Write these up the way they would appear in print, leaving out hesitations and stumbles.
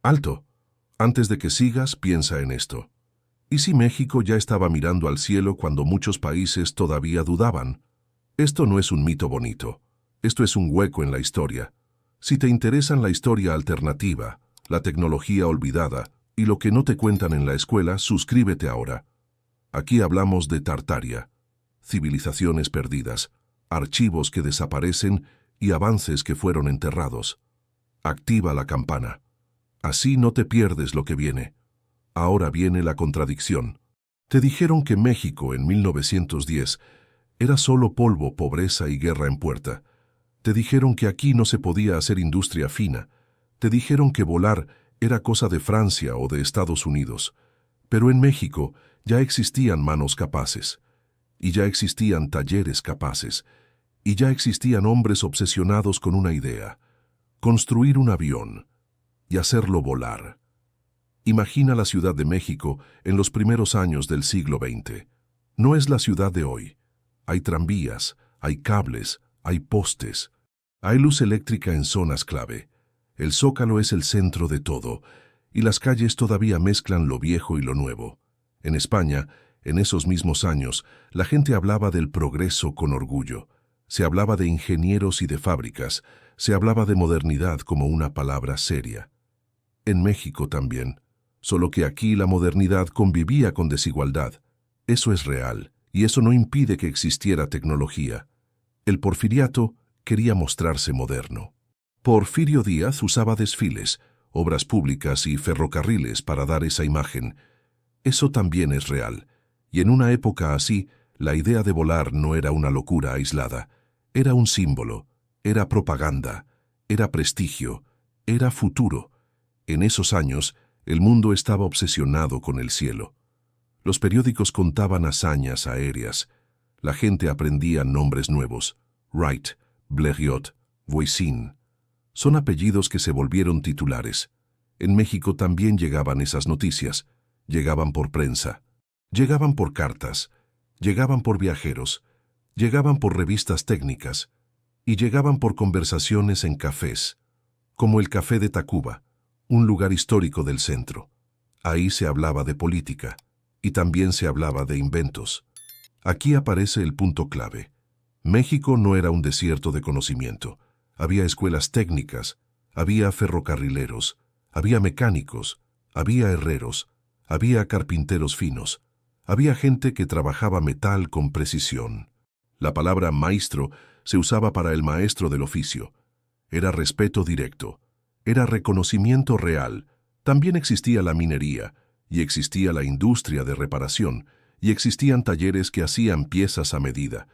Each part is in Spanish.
Alto. Antes de que sigas, piensa en esto. ¿Y si México ya estaba mirando al cielo cuando muchos países todavía dudaban? Esto no es un mito bonito. Esto es un hueco en la historia. Si te interesan la historia alternativa, la tecnología olvidada y lo que no te cuentan en la escuela, suscríbete ahora. Aquí hablamos de Tartaria, civilizaciones perdidas, archivos que desaparecen y avances que fueron enterrados. Activa la campana. Así no te pierdes lo que viene. Ahora viene la contradicción. Te dijeron que México en 1910 era solo polvo, pobreza y guerra en puerta. Te dijeron que aquí no se podía hacer industria fina. Te dijeron que volar era cosa de Francia o de Estados Unidos. Pero en México ya existían manos capaces, y ya existían talleres capaces, y ya existían hombres obsesionados con una idea: construir un avión y hacerlo volar. Imagina la Ciudad de México en los primeros años del siglo XX. No es la ciudad de hoy. Hay tranvías, hay cables, hay postes, hay luz eléctrica en zonas clave. El Zócalo es el centro de todo, y las calles todavía mezclan lo viejo y lo nuevo. En España, en esos mismos años, la gente hablaba del progreso con orgullo. Se hablaba de ingenieros y de fábricas. Se hablaba de modernidad como una palabra seria. En México también, solo que aquí la modernidad convivía con desigualdad. Eso es real, y eso no impide que existiera tecnología. El porfiriato quería mostrarse moderno. Porfirio Díaz usaba desfiles, obras públicas y ferrocarriles para dar esa imagen. Eso también es real, y en una época así, la idea de volar no era una locura aislada. Era un símbolo, era propaganda, era prestigio, era futuro. En esos años, el mundo estaba obsesionado con el cielo. Los periódicos contaban hazañas aéreas. La gente aprendía nombres nuevos: Wright, Blériot, Voisin. Son apellidos que se volvieron titulares. En México también llegaban esas noticias. Llegaban por prensa. Llegaban por cartas. Llegaban por viajeros. Llegaban por revistas técnicas. Y llegaban por conversaciones en cafés, como el Café de Tacuba, un lugar histórico del centro. Ahí se hablaba de política, y también se hablaba de inventos. Aquí aparece el punto clave. México no era un desierto de conocimiento. Había escuelas técnicas, había ferrocarrileros, había mecánicos, había herreros, había carpinteros finos, había gente que trabajaba metal con precisión. La palabra maestro se usaba para el maestro del oficio. Era respeto directo, era reconocimiento real. También existía la minería, y existía la industria de reparación, y existían talleres que hacían piezas a medida.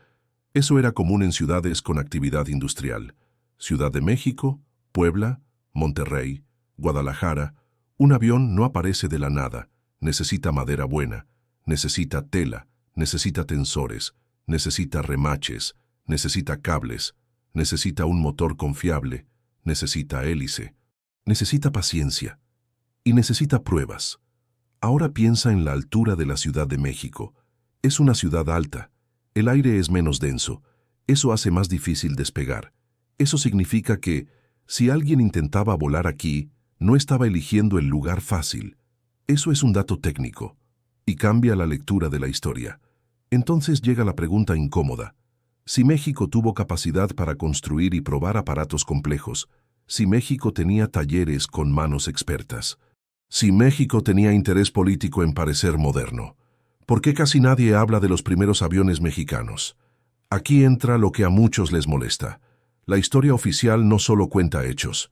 Eso era común en ciudades con actividad industrial. Ciudad de México, Puebla, Monterrey, Guadalajara. Un avión no aparece de la nada. Necesita madera buena, necesita tela, necesita tensores, necesita remaches, necesita cables, necesita un motor confiable, necesita hélice, necesita paciencia y necesita pruebas. Ahora piensa en la altura de la Ciudad de México. Es una ciudad alta. El aire es menos denso. Eso hace más difícil despegar. Eso significa que, si alguien intentaba volar aquí, no estaba eligiendo el lugar fácil. Eso es un dato técnico, y cambia la lectura de la historia. Entonces llega la pregunta incómoda. Si México tuvo capacidad para construir y probar aparatos complejos, si México tenía talleres con manos expertas, si México tenía interés político en parecer moderno, ¿por qué casi nadie habla de los primeros aviones mexicanos? Aquí entra lo que a muchos les molesta. La historia oficial no solo cuenta hechos,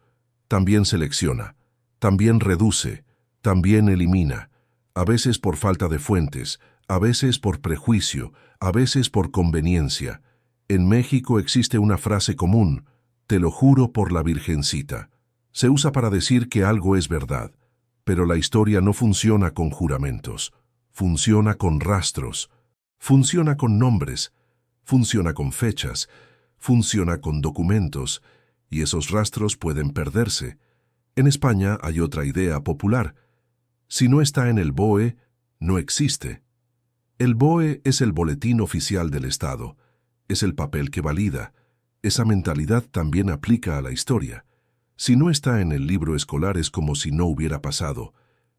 también selecciona, también reduce, también elimina, a veces por falta de fuentes, a veces por prejuicio, a veces por conveniencia. En México existe una frase común: te lo juro por la Virgencita. Se usa para decir que algo es verdad, pero la historia no funciona con juramentos, funciona con rastros, funciona con nombres, funciona con fechas, funciona con documentos, y esos rastros pueden perderse. En España hay otra idea popular: si no está en el BOE, no existe. El BOE es el boletín oficial del Estado, es el papel que valida. Esa mentalidad también aplica a la historia. Si no está en el libro escolar es como si no hubiera pasado,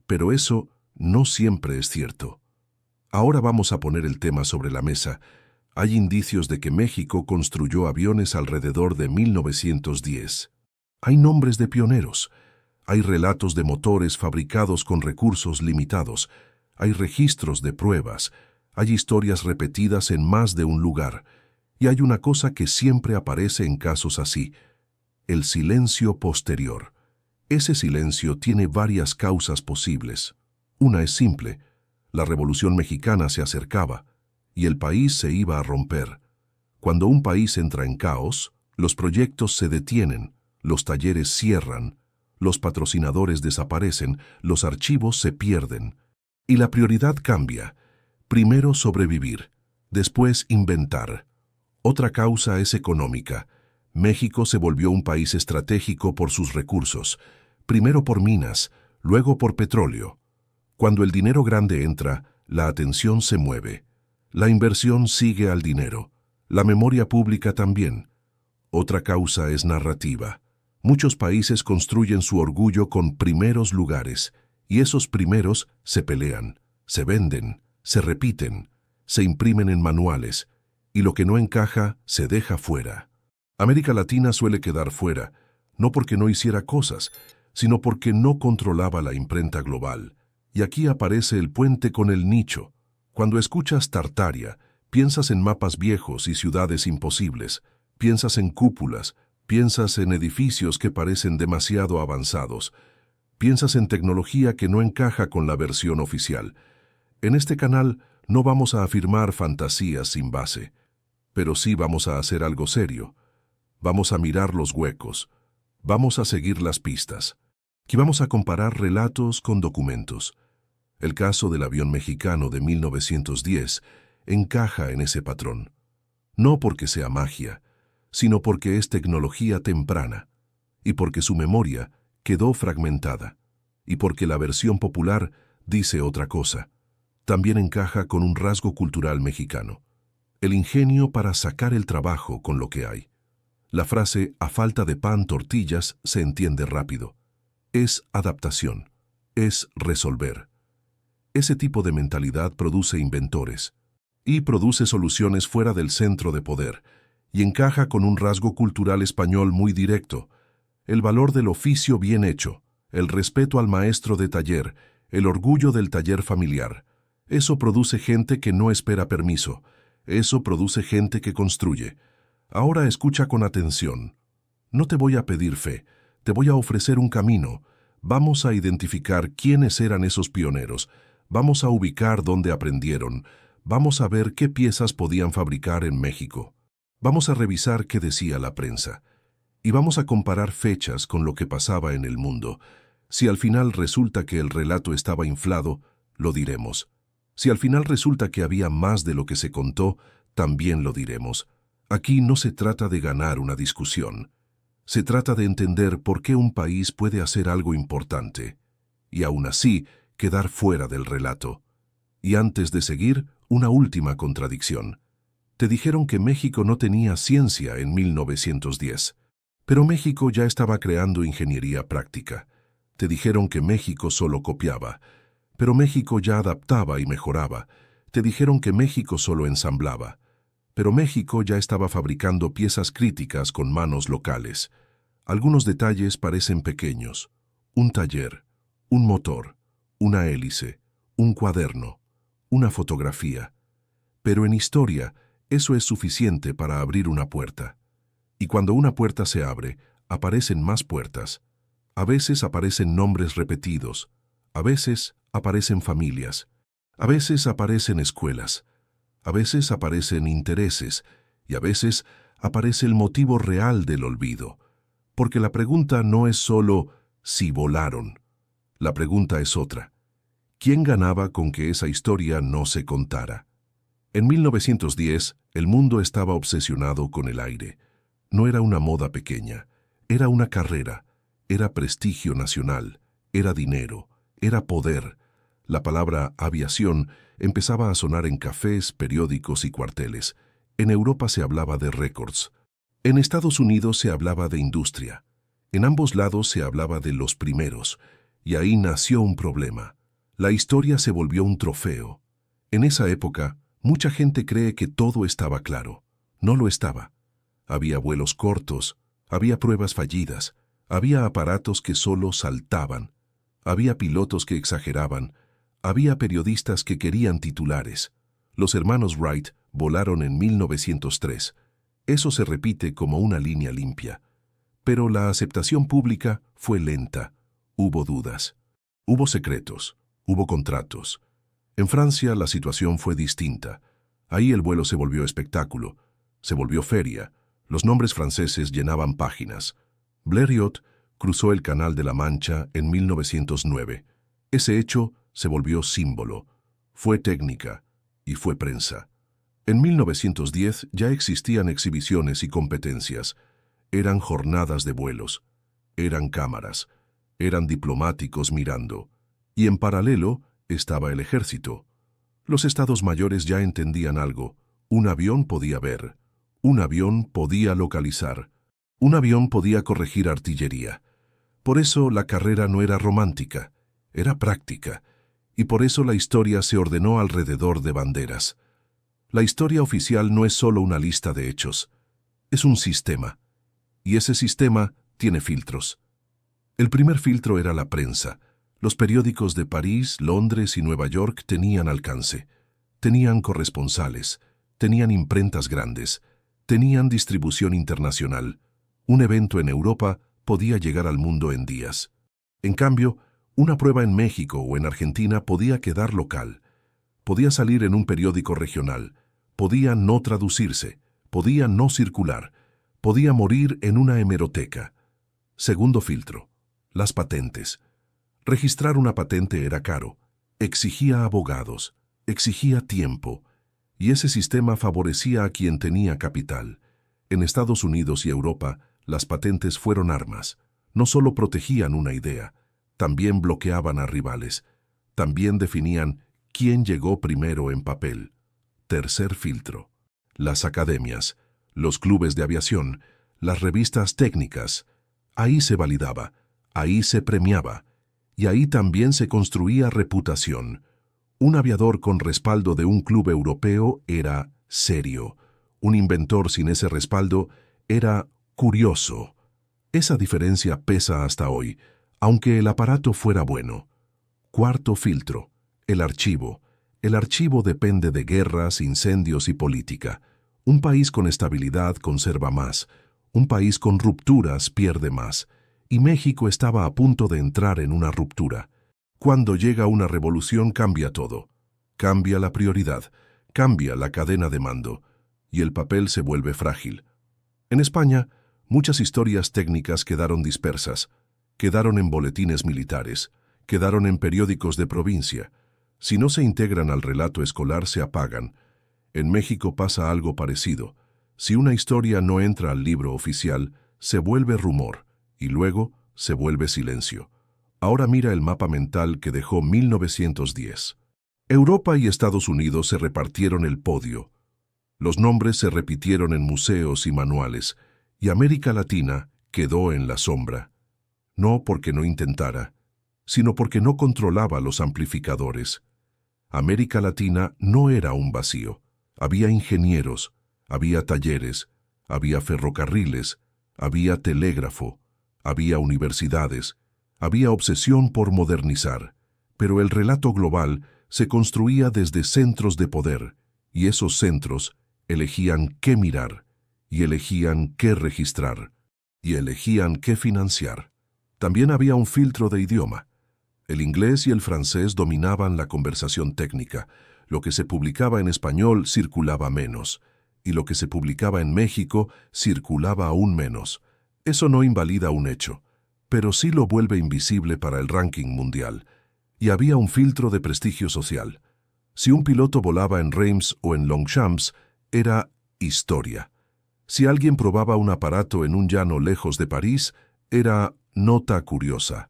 pero eso no siempre es cierto. Ahora vamos a poner el tema sobre la mesa. Hay indicios de que México construyó aviones alrededor de 1910. Hay nombres de pioneros. Hay relatos de motores fabricados con recursos limitados. Hay registros de pruebas. Hay historias repetidas en más de un lugar. Y hay una cosa que siempre aparece en casos así: el silencio posterior. Ese silencio tiene varias causas posibles. Una es simple: la Revolución Mexicana se acercaba y el país se iba a romper. Cuando un país entra en caos, los proyectos se detienen, los talleres cierran, los patrocinadores desaparecen, los archivos se pierden. Y la prioridad cambia. Primero sobrevivir, después inventar. Otra causa es económica. México se volvió un país estratégico por sus recursos, primero por minas, luego por petróleo. Cuando el dinero grande entra, la atención se mueve. La inversión sigue al dinero. La memoria pública también. Otra causa es narrativa. Muchos países construyen su orgullo con primeros lugares, y esos primeros se pelean, se venden, se repiten, se imprimen en manuales, y lo que no encaja se deja fuera. América Latina suele quedar fuera, no porque no hiciera cosas, sino porque no controlaba la imprenta global. Y aquí aparece el puente con el nicho. Cuando escuchas Tartaria, piensas en mapas viejos y ciudades imposibles, piensas en cúpulas, piensas en edificios que parecen demasiado avanzados, piensas en tecnología que no encaja con la versión oficial. En este canal no vamos a afirmar fantasías sin base, pero sí vamos a hacer algo serio. Vamos a mirar los huecos, vamos a seguir las pistas, y vamos a comparar relatos con documentos. El caso del avión mexicano de 1910 encaja en ese patrón, no porque sea magia, sino porque es tecnología temprana, y porque su memoria quedó fragmentada, y porque la versión popular dice otra cosa. También encaja con un rasgo cultural mexicano: el ingenio para sacar el trabajo con lo que hay. La frase "a falta de pan, tortillas" se entiende rápido. Es adaptación, es resolver. Ese tipo de mentalidad produce inventores y produce soluciones fuera del centro de poder, y encaja con un rasgo cultural español muy directo: el valor del oficio bien hecho, el respeto al maestro de taller, el orgullo del taller familiar. Eso produce gente que no espera permiso, eso produce gente que construye. Ahora escucha con atención. No te voy a pedir fe, te voy a ofrecer un camino. Vamos a identificar quiénes eran esos pioneros, vamos a ubicar dónde aprendieron, vamos a ver qué piezas podían fabricar en México. Vamos a revisar qué decía la prensa. Y vamos a comparar fechas con lo que pasaba en el mundo. Si al final resulta que el relato estaba inflado, lo diremos. Si al final resulta que había más de lo que se contó, también lo diremos. Aquí no se trata de ganar una discusión. Se trata de entender por qué un país puede hacer algo importante, y aún así quedar fuera del relato. Y antes de seguir, una última contradicción. Te dijeron que México no tenía ciencia en 1910, pero México ya estaba creando ingeniería práctica. Te dijeron que México solo copiaba, pero México ya adaptaba y mejoraba. Te dijeron que México solo ensamblaba, pero México ya estaba fabricando piezas críticas con manos locales. Algunos detalles parecen pequeños: un taller, un motor, una hélice, un cuaderno, una fotografía. Pero en historia, eso es suficiente para abrir una puerta. Y cuando una puerta se abre, aparecen más puertas. A veces aparecen nombres repetidos, a veces aparecen familias, a veces aparecen escuelas, a veces aparecen intereses, y a veces aparece el motivo real del olvido. Porque la pregunta no es solo si volaron. La pregunta es otra: ¿quién ganaba con que esa historia no se contara? En 1910, el mundo estaba obsesionado con el aire. No era una moda pequeña, era una carrera, era prestigio nacional, era dinero, era poder. La palabra aviación empezaba a sonar en cafés, periódicos y cuarteles. En Europa se hablaba de récords. En Estados Unidos se hablaba de industria. En ambos lados se hablaba de los primeros, y ahí nació un problema. La historia se volvió un trofeo. En esa época, mucha gente cree que todo estaba claro. No lo estaba. Había vuelos cortos, había pruebas fallidas, había aparatos que solo saltaban, había pilotos que exageraban, había periodistas que querían titulares. Los hermanos Wright volaron en 1903. Eso se repite como una línea limpia. Pero la aceptación pública fue lenta. Hubo dudas. Hubo secretos. Hubo contratos. En Francia la situación fue distinta. Ahí el vuelo se volvió espectáculo. Se volvió feria. Los nombres franceses llenaban páginas. Blériot cruzó el Canal de la Mancha en 1909. Ese hecho se volvió símbolo. Fue técnica y fue prensa. En 1910 ya existían exhibiciones y competencias. Eran jornadas de vuelos. Eran cámaras. Eran diplomáticos mirando. Y en paralelo estaba el ejército. Los estados mayores ya entendían algo. Un avión podía ver. Un avión podía localizar. Un avión podía corregir artillería. Por eso la carrera no era romántica, era práctica. Y por eso la historia se ordenó alrededor de banderas. La historia oficial no es solo una lista de hechos. Es un sistema. Y ese sistema tiene filtros. El primer filtro era la prensa. Los periódicos de París, Londres y Nueva York tenían alcance. Tenían corresponsales. Tenían imprentas grandes. Tenían distribución internacional. Un evento en Europa podía llegar al mundo en días. En cambio, una prueba en México o en Argentina podía quedar local. Podía salir en un periódico regional. Podía no traducirse. Podía no circular. Podía morir en una hemeroteca. Segundo filtro. Las patentes. Registrar una patente era caro. Exigía abogados. Exigía tiempo. Y ese sistema favorecía a quien tenía capital. En Estados Unidos y Europa, las patentes fueron armas. No solo protegían una idea, también bloqueaban a rivales. También definían quién llegó primero en papel. Tercer filtro. Las academias, los clubes de aviación, las revistas técnicas. Ahí se validaba, ahí se premiaba, y ahí también se construía reputación. Un aviador con respaldo de un club europeo era serio. Un inventor sin ese respaldo era curioso. Esa diferencia pesa hasta hoy, aunque el aparato fuera bueno. Cuarto filtro, el archivo. El archivo depende de guerras, incendios y política. Un país con estabilidad conserva más. Un país con rupturas pierde más. Y México estaba a punto de entrar en una ruptura. Cuando llega una revolución cambia todo. Cambia la prioridad, cambia la cadena de mando, y el papel se vuelve frágil. En España, muchas historias técnicas quedaron dispersas, quedaron en boletines militares, quedaron en periódicos de provincia. Si no se integran al relato escolar, se apagan. En México pasa algo parecido. Si una historia no entra al libro oficial, se vuelve rumor, y luego se vuelve silencio. Ahora mira el mapa mental que dejó 1910. Europa y Estados Unidos se repartieron el podio. Los nombres se repitieron en museos y manuales, y América Latina quedó en la sombra. No porque no intentara, sino porque no controlaba los amplificadores. América Latina no era un vacío. Había ingenieros, había talleres, había ferrocarriles, había telégrafo, había universidades, había obsesión por modernizar, pero el relato global se construía desde centros de poder, y esos centros elegían qué mirar, y elegían qué registrar, y elegían qué financiar. También había un filtro de idioma. El inglés y el francés dominaban la conversación técnica. Lo que se publicaba en español circulaba menos, y lo que se publicaba en México circulaba aún menos. Eso no invalida un hecho, pero sí lo vuelve invisible para el ranking mundial. Y había un filtro de prestigio social. Si un piloto volaba en Reims o en Longchamps, era historia. Si alguien probaba un aparato en un llano lejos de París, era nota curiosa.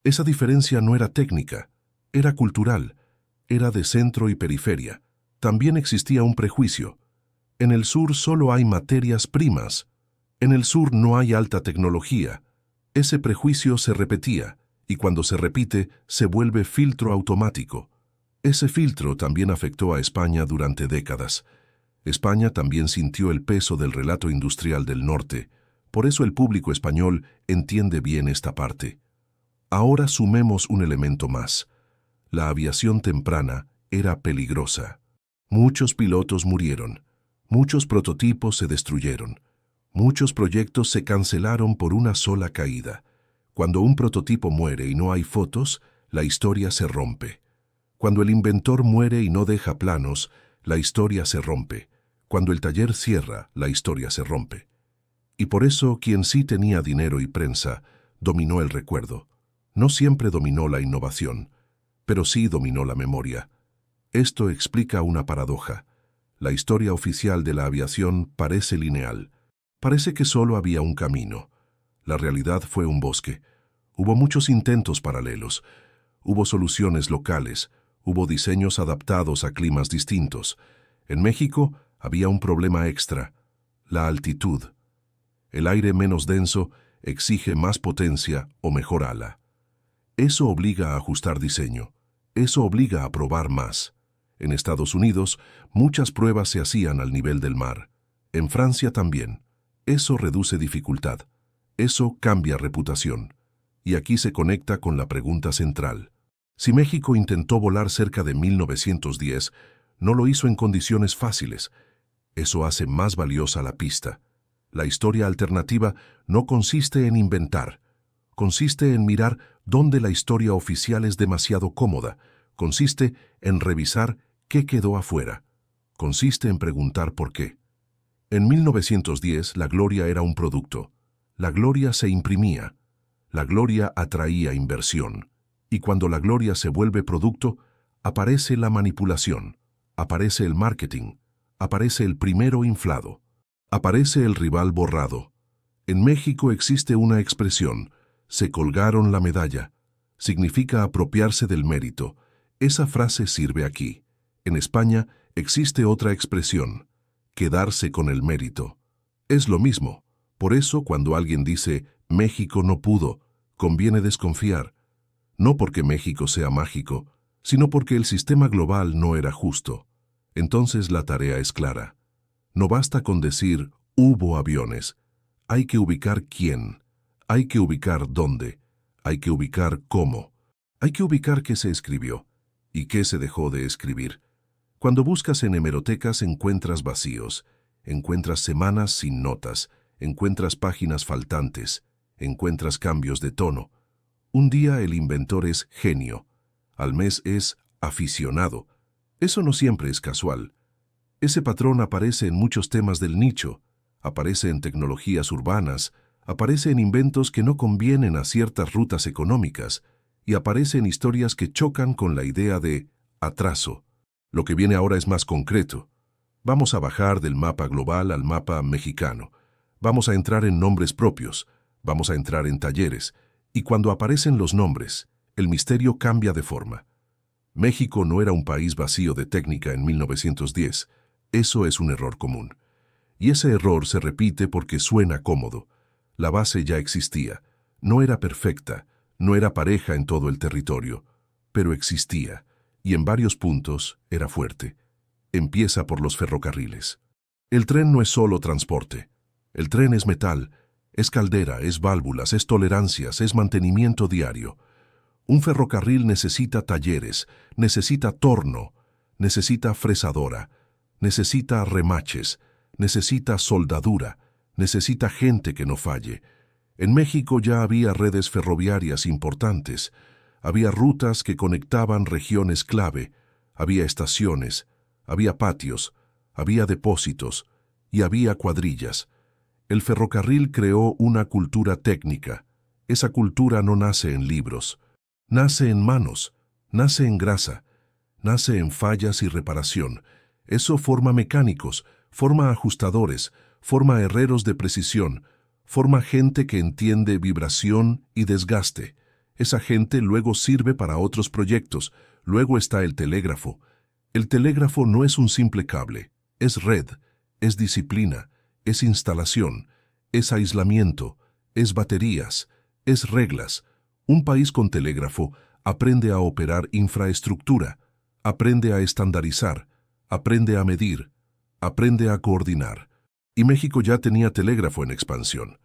Esa diferencia no era técnica, era cultural, era de centro y periferia. También existía un prejuicio. En el sur solo hay materias primas. En el sur no hay alta tecnología. Ese prejuicio se repetía, y cuando se repite, se vuelve filtro automático. Ese filtro también afectó a España durante décadas. España también sintió el peso del relato industrial del norte. Por eso el público español entiende bien esta parte. Ahora sumemos un elemento más. La aviación temprana era peligrosa. Muchos pilotos murieron. Muchos prototipos se destruyeron. Muchos proyectos se cancelaron por una sola caída. Cuando un prototipo muere y no hay fotos, la historia se rompe. Cuando el inventor muere y no deja planos, la historia se rompe. Cuando el taller cierra, la historia se rompe. Y por eso quien sí tenía dinero y prensa, dominó el recuerdo. No siempre dominó la innovación, pero sí dominó la memoria. Esto explica una paradoja. La historia oficial de la aviación parece lineal. Parece que solo había un camino. La realidad fue un bosque. Hubo muchos intentos paralelos. Hubo soluciones locales. Hubo diseños adaptados a climas distintos. En México había un problema extra: la altitud. El aire menos denso exige más potencia o mejor ala. Eso obliga a ajustar diseño. Eso obliga a probar más. En Estados Unidos, muchas pruebas se hacían al nivel del mar. En Francia también. Eso reduce dificultad. Eso cambia reputación. Y aquí se conecta con la pregunta central. Si México intentó volar cerca de 1910, no lo hizo en condiciones fáciles. Eso hace más valiosa la pista. La historia alternativa no consiste en inventar. Consiste en mirar dónde la historia oficial es demasiado cómoda. Consiste en revisar qué quedó afuera. Consiste en preguntar por qué. En 1910, la gloria era un producto. La gloria se imprimía. La gloria atraía inversión. Y cuando la gloria se vuelve producto, aparece la manipulación, aparece el marketing, aparece el primero inflado, aparece el rival borrado. En México existe una expresión: se colgaron la medalla. Significa apropiarse del mérito. Esa frase sirve aquí. En España existe otra expresión: quedarse con el mérito. Es lo mismo. Por eso cuando alguien dice México no pudo, conviene desconfiar. No porque México sea mágico, sino porque el sistema global no era justo. Entonces la tarea es clara. No basta con decir hubo aviones. Hay que ubicar quién. Hay que ubicar dónde. Hay que ubicar cómo. Hay que ubicar qué se escribió y qué se dejó de escribir. Cuando buscas en hemerotecas encuentras vacíos, encuentras semanas sin notas, encuentras páginas faltantes, encuentras cambios de tono. Un día el inventor es genio, al mes es aficionado. Eso no siempre es casual. Ese patrón aparece en muchos temas del nicho, aparece en tecnologías urbanas, aparece en inventos que no convienen a ciertas rutas económicas y aparece en historias que chocan con la idea de atraso. Lo que viene ahora es más concreto. Vamos a bajar del mapa global al mapa mexicano. Vamos a entrar en nombres propios, vamos a entrar en talleres. Y cuando aparecen los nombres, el misterio cambia de forma. México no era un país vacío de técnica en 1910. Eso es un error común. Y ese error se repite porque suena cómodo. La base ya existía. No era perfecta, no era pareja en todo el territorio, pero existía, y en varios puntos era fuerte. Empieza por los ferrocarriles. El tren no es solo transporte. El tren es metal. Es caldera, es válvulas, es tolerancias, es mantenimiento diario. Un ferrocarril necesita talleres, necesita torno, necesita fresadora, necesita remaches, necesita soldadura, necesita gente que no falle. En México ya había redes ferroviarias importantes, había rutas que conectaban regiones clave, había estaciones, había patios, había depósitos y había cuadrillas. El ferrocarril creó una cultura técnica. Esa cultura no nace en libros. Nace en manos, nace en grasa, nace en fallas y reparación. Eso forma mecánicos, forma ajustadores, forma herreros de precisión, forma gente que entiende vibración y desgaste. Esa gente luego sirve para otros proyectos. Luego está el telégrafo. El telégrafo no es un simple cable, es red, es disciplina, es instalación, es aislamiento, es baterías, Es reglas. Un país con telégrafo aprende a operar infraestructura, aprende a estandarizar, aprende a medir, aprende a coordinar. Y México ya tenía telégrafo en expansión.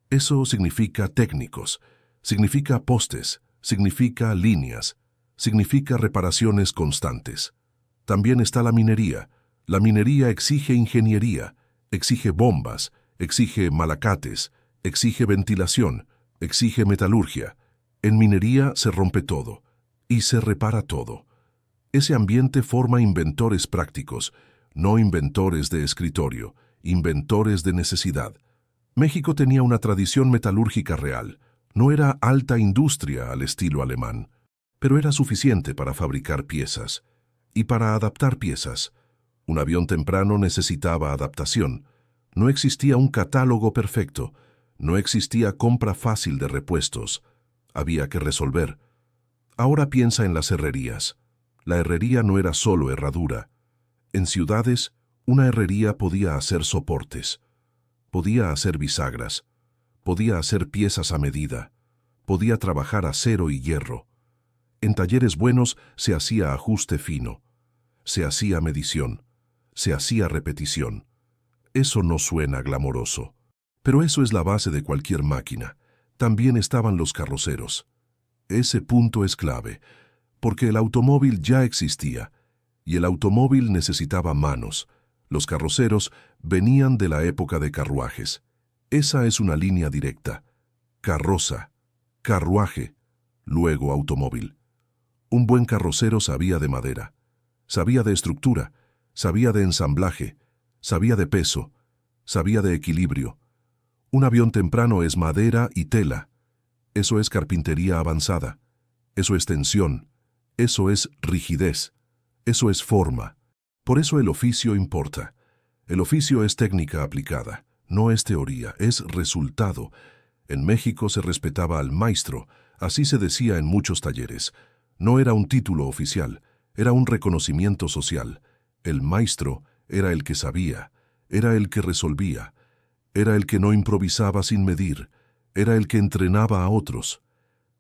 Eso significa técnicos, significa postes, significa líneas, significa reparaciones constantes. También está la minería. La minería exige ingeniería, exige bombas, exige malacates, exige ventilación, exige metalurgia. En minería se rompe todo y se repara todo. Ese ambiente forma inventores prácticos, no inventores de escritorio, inventores de necesidad. México tenía una tradición metalúrgica real. No era alta industria al estilo alemán, pero era suficiente para fabricar piezas y para adaptar piezas. Un avión temprano necesitaba adaptación. No existía un catálogo perfecto, no existía compra fácil de repuestos. Había que resolver. Ahora piensa en las herrerías. La herrería no era solo herradura. En ciudades, una herrería podía hacer soportes, podía hacer bisagras, podía hacer piezas a medida, podía trabajar acero y hierro. En talleres buenos se hacía ajuste fino, se hacía medición, se hacía repetición. Eso no suena glamoroso, pero eso es la base de cualquier máquina. También estaban los carroceros. Ese punto es clave, porque el automóvil ya existía, y el automóvil necesitaba manos. Los carroceros venían de la época de carruajes. Esa es una línea directa. Carroza, carruaje, luego automóvil. Un buen carrocero sabía de madera, sabía de estructura, sabía de ensamblaje, sabía de peso, sabía de equilibrio. Un avión temprano es madera y tela. Eso es carpintería avanzada. Eso es tensión. Eso es rigidez. Eso es forma. Por eso el oficio importa. El oficio es técnica aplicada, no es teoría, es resultado. En México se respetaba al maestro, así se decía en muchos talleres. No era un título oficial, era un reconocimiento social. El maestro era el que sabía, era el que resolvía, era el que no improvisaba sin medir, era el que entrenaba a otros.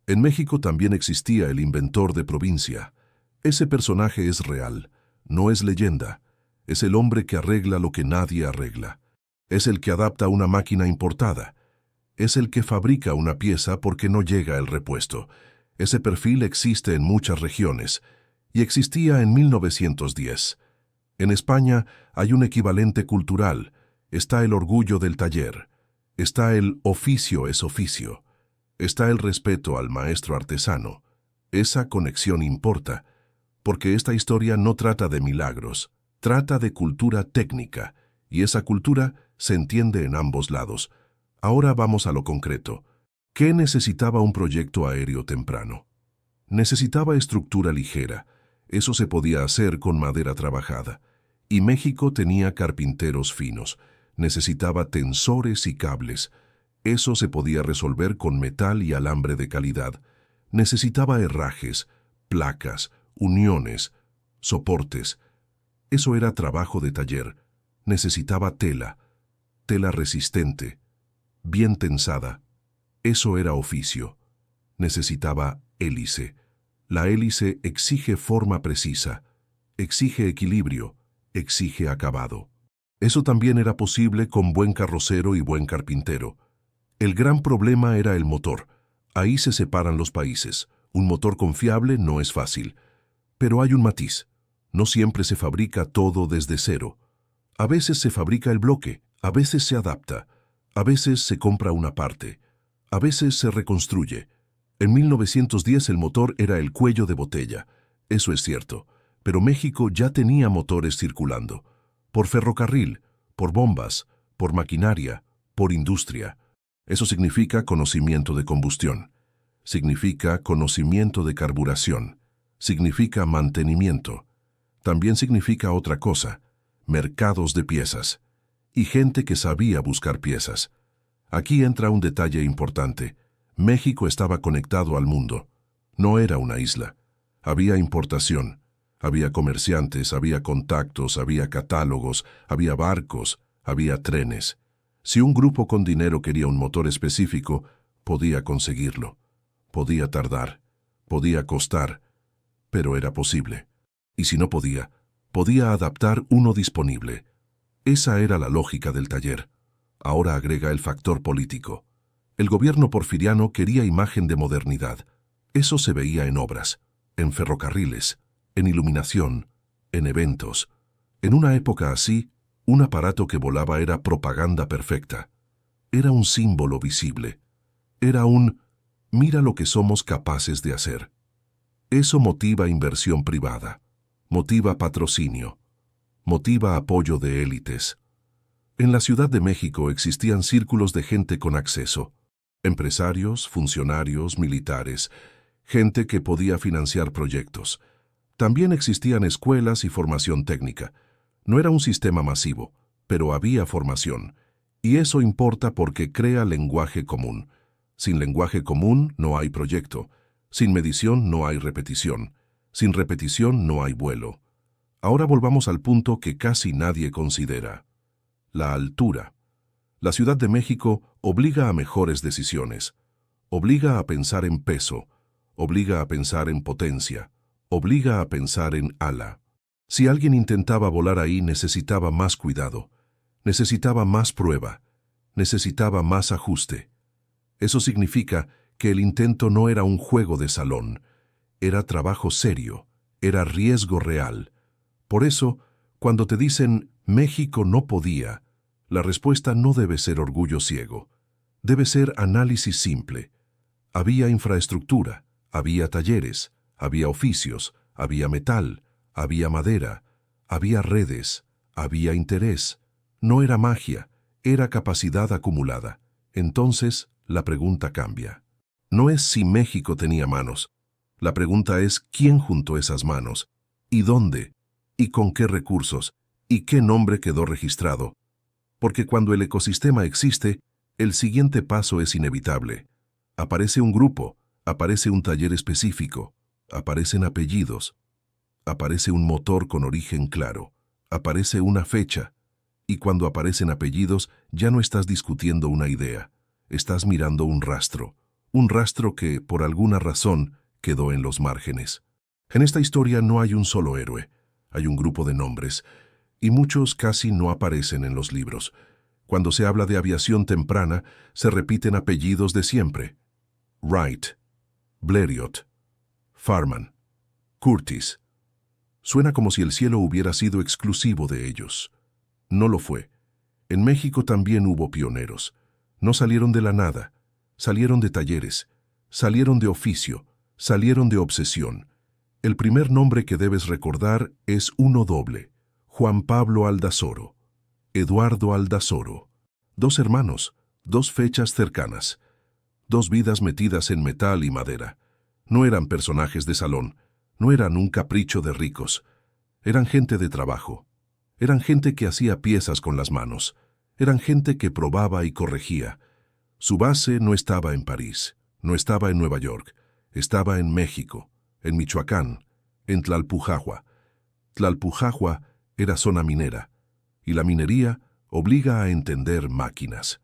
En México también existía el inventor de provincia. Ese personaje es real, no es leyenda. Es el hombre que arregla lo que nadie arregla. Es el que adapta una máquina importada. Es el que fabrica una pieza porque no llega el repuesto. Ese perfil existe en muchas regiones y existía en 1910. En España hay un equivalente cultural. Está el orgullo del taller. Está el oficio es oficio. Está el respeto al maestro artesano. Esa conexión importa, porque esta historia no trata de milagros, trata de cultura técnica, y esa cultura se entiende en ambos lados. Ahora vamos a lo concreto. ¿Qué necesitaba un proyecto aéreo temprano? Necesitaba estructura ligera. Eso se podía hacer con madera trabajada. Y México tenía carpinteros finos. Necesitaba tensores y cables. Eso se podía resolver con metal y alambre de calidad. Necesitaba herrajes, placas, uniones, soportes. Eso era trabajo de taller. Necesitaba tela, tela resistente, bien tensada. Eso era oficio. Necesitaba hélice. La hélice exige forma precisa, exige equilibrio, exige acabado. Eso también era posible con buen carrocero y buen carpintero. El gran problema era el motor. Ahí se separan los países. Un motor confiable no es fácil. Pero hay un matiz. No siempre se fabrica todo desde cero. A veces se fabrica el bloque, a veces se adapta, a veces se compra una parte, a veces se reconstruye. En 1910 el motor era el cuello de botella. Eso es cierto. Pero México ya tenía motores circulando. Por ferrocarril, por bombas, por maquinaria, por industria. Eso significa conocimiento de combustión. Significa conocimiento de carburación. Significa mantenimiento. También significa otra cosa, mercados de piezas. Y gente que sabía buscar piezas. Aquí entra un detalle importante. México estaba conectado al mundo. No era una isla. Había importación. Había comerciantes, había contactos, había catálogos, había barcos, había trenes. Si un grupo con dinero quería un motor específico, Podía conseguirlo. Podía tardar. Podía costar. Pero era posible. Y si no podía, podía adaptar uno disponible. Esa era la lógica del taller. Ahora agrega el factor político. El gobierno porfiriano quería imagen de modernidad. Eso se veía en obras, en ferrocarriles, en iluminación, en eventos. En una época así, un aparato que volaba era propaganda perfecta. Era un símbolo visible. Era un «mira lo que somos capaces de hacer». Eso motiva inversión privada, motiva patrocinio, motiva apoyo de élites. En la Ciudad de México existían círculos de gente con acceso. Empresarios, funcionarios, militares, gente que podía financiar proyectos. También existían escuelas y formación técnica. No era un sistema masivo, pero había formación. Y eso importa porque crea lenguaje común. Sin lenguaje común no hay proyecto. Sin medición no hay repetición. Sin repetición no hay vuelo. Ahora volvamos al punto que casi nadie considera. La altura. La Ciudad de México obliga a mejores decisiones. Obliga a pensar en peso. Obliga a pensar en potencia. Obliga a pensar en ala. Si alguien intentaba volar ahí, necesitaba más cuidado. Necesitaba más prueba. Necesitaba más ajuste. Eso significa que el intento no era un juego de salón. Era trabajo serio. Era riesgo real. Por eso, cuando te dicen México no podía, la respuesta no debe ser orgullo ciego. Debe ser análisis simple. Había infraestructura, había talleres, había oficios, había metal, había madera, había redes, había interés. No era magia, era capacidad acumulada. Entonces, la pregunta cambia. No es si México tenía manos. La pregunta es quién juntó esas manos, y dónde, y con qué recursos, y qué nombre quedó registrado. Porque cuando el ecosistema existe, el siguiente paso es inevitable. Aparece un grupo, aparece un taller específico, aparecen apellidos, aparece un motor con origen claro, aparece una fecha, y cuando aparecen apellidos ya no estás discutiendo una idea, estás mirando un rastro que, por alguna razón, quedó en los márgenes. En esta historia no hay un solo héroe, hay un grupo de nombres, y muchos casi no aparecen en los libros. Cuando se habla de aviación temprana, se repiten apellidos de siempre. Wright, Blériot, Farman, Curtiss. Suena como si el cielo hubiera sido exclusivo de ellos. No lo fue. En México también hubo pioneros. No salieron de la nada, salieron de talleres, salieron de oficio, salieron de obsesión. El primer nombre que debes recordar es uno doble. Juan Pablo Aldazoro, Eduardo Aldazoro. 2 hermanos, 2 fechas cercanas, 2 vidas metidas en metal y madera. No eran personajes de salón, no eran un capricho de ricos. Eran gente de trabajo. Eran gente que hacía piezas con las manos. Eran gente que probaba y corregía. Su base no estaba en París, no estaba en Nueva York, estaba en México, en Michoacán, en Tlalpujahua. Tlalpujahua era zona minera, y la minería obliga a entender máquinas.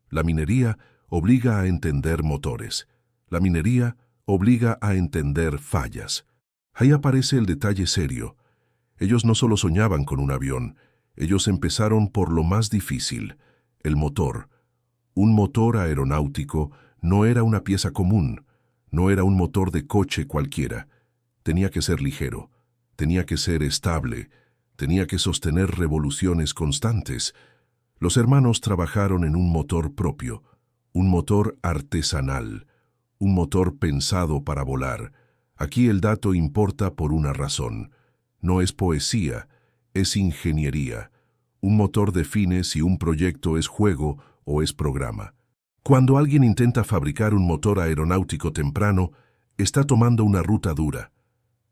La minería obliga a entender motores. La minería obliga a entender fallas. Ahí aparece el detalle serio. Ellos no solo soñaban con un avión, ellos empezaron por lo más difícil, el motor. Un motor aeronáutico no era una pieza común, no era un motor de coche cualquiera. Tenía que ser ligero, tenía que ser estable, tenía que sostener revoluciones constantes. Los hermanos trabajaron en un motor propio, un motor artesanal, un motor pensado para volar. Aquí el dato importa por una razón. No es poesía, es ingeniería. Un motor define si un proyecto es juego o es programa. Cuando alguien intenta fabricar un motor aeronáutico temprano, está tomando una ruta dura.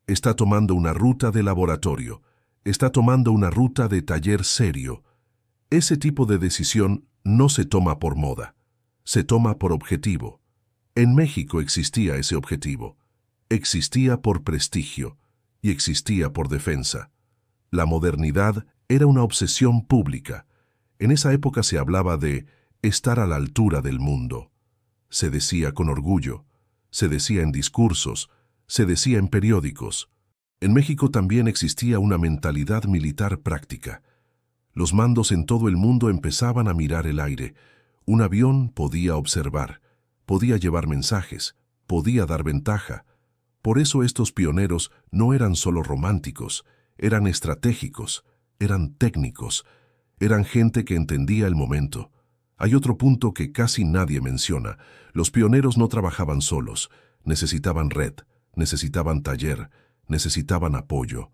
Está tomando una ruta de laboratorio. Está tomando una ruta de taller serio. Ese tipo de decisión no se toma por moda. Se toma por objetivo. En México existía ese objetivo. Existía por prestigio y existía por defensa. La modernidad era una obsesión pública. En esa época se hablaba de estar a la altura del mundo. Se decía con orgullo, se decía en discursos, se decía en periódicos. En México también existía una mentalidad militar práctica. Los mandos en todo el mundo empezaban a mirar el aire. Un avión podía observar, podía llevar mensajes, podía dar ventaja. Por eso estos pioneros no eran solo románticos, eran estratégicos, eran técnicos, eran gente que entendía el momento. Hay otro punto que casi nadie menciona. Los pioneros no trabajaban solos, necesitaban red, necesitaban taller, necesitaban apoyo.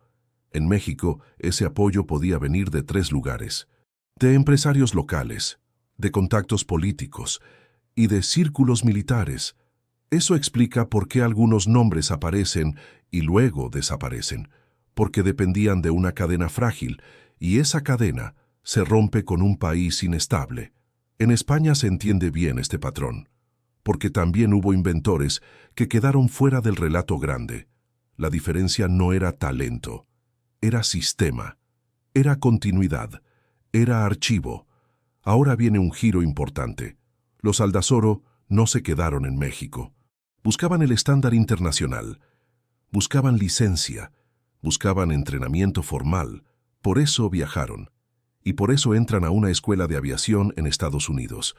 En México, ese apoyo podía venir de 3 lugares: de empresarios locales, de contactos políticos y de círculos militares. Eso explica por qué algunos nombres aparecen y luego desaparecen, porque dependían de una cadena frágil, y esa cadena se rompe con un país inestable. En España se entiende bien este patrón, porque también hubo inventores que quedaron fuera del relato grande. La diferencia no era talento, era sistema, era continuidad, era archivo. Ahora viene un giro importante. Los Aldazoro no se quedaron en México. Buscaban el estándar internacional, buscaban licencia, buscaban entrenamiento formal. Por eso viajaron. Y por eso entran a una escuela de aviación en Estados Unidos,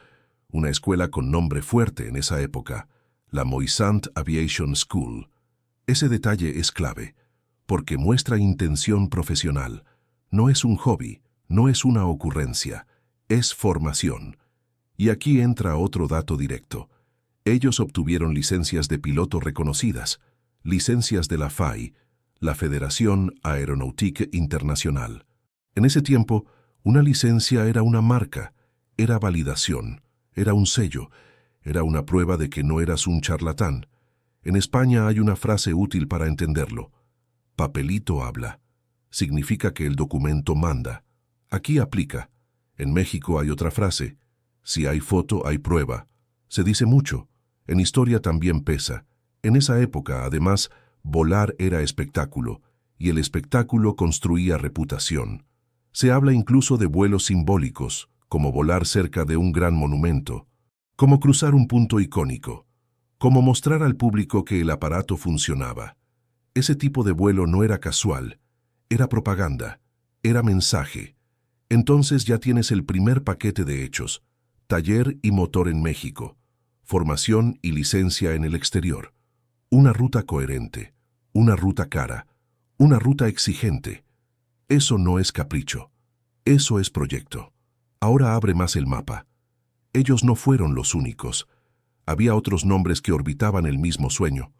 una escuela con nombre fuerte en esa época, la Moisant Aviation School. Ese detalle es clave, porque muestra intención profesional. No es un hobby, no es una ocurrencia, es formación. Y aquí entra otro dato directo. Ellos obtuvieron licencias de piloto reconocidas, licencias de la FAI, la Federación Aeronautique Internacional. En ese tiempo, una licencia era una marca, era validación, era un sello, era una prueba de que no eras un charlatán. En España hay una frase útil para entenderlo. Papelito habla. Significa que el documento manda. Aquí aplica. En México hay otra frase. Si hay foto, hay prueba. Se dice mucho. En historia también pesa. En esa época, además, volar era espectáculo, y el espectáculo construía reputación. Se habla incluso de vuelos simbólicos, como volar cerca de un gran monumento, como cruzar un punto icónico, como mostrar al público que el aparato funcionaba. Ese tipo de vuelo no era casual, era propaganda, era mensaje. Entonces ya tienes el primer paquete de hechos: taller y motor en México, formación y licencia en el exterior, una ruta coherente, una ruta cara, una ruta exigente. Eso no es capricho, eso es proyecto. Ahora abre más el mapa. Ellos no fueron los únicos. Había otros nombres que orbitaban el mismo sueño.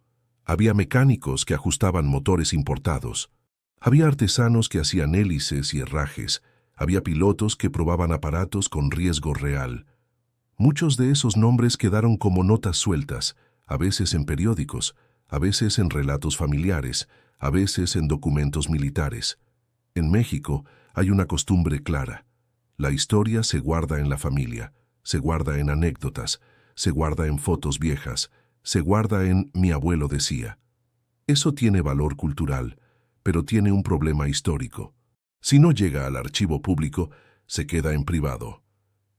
Había mecánicos que ajustaban motores importados. Había artesanos que hacían hélices y herrajes. Había pilotos que probaban aparatos con riesgo real. Muchos de esos nombres quedaron como notas sueltas, a veces en periódicos, a veces en relatos familiares, a veces en documentos militares. En México hay una costumbre clara. La historia se guarda en la familia, se guarda en anécdotas, se guarda en fotos viejas, se guarda en "mi abuelo decía". Eso tiene valor cultural, pero tiene un problema histórico. Si no llega al archivo público, se queda en privado.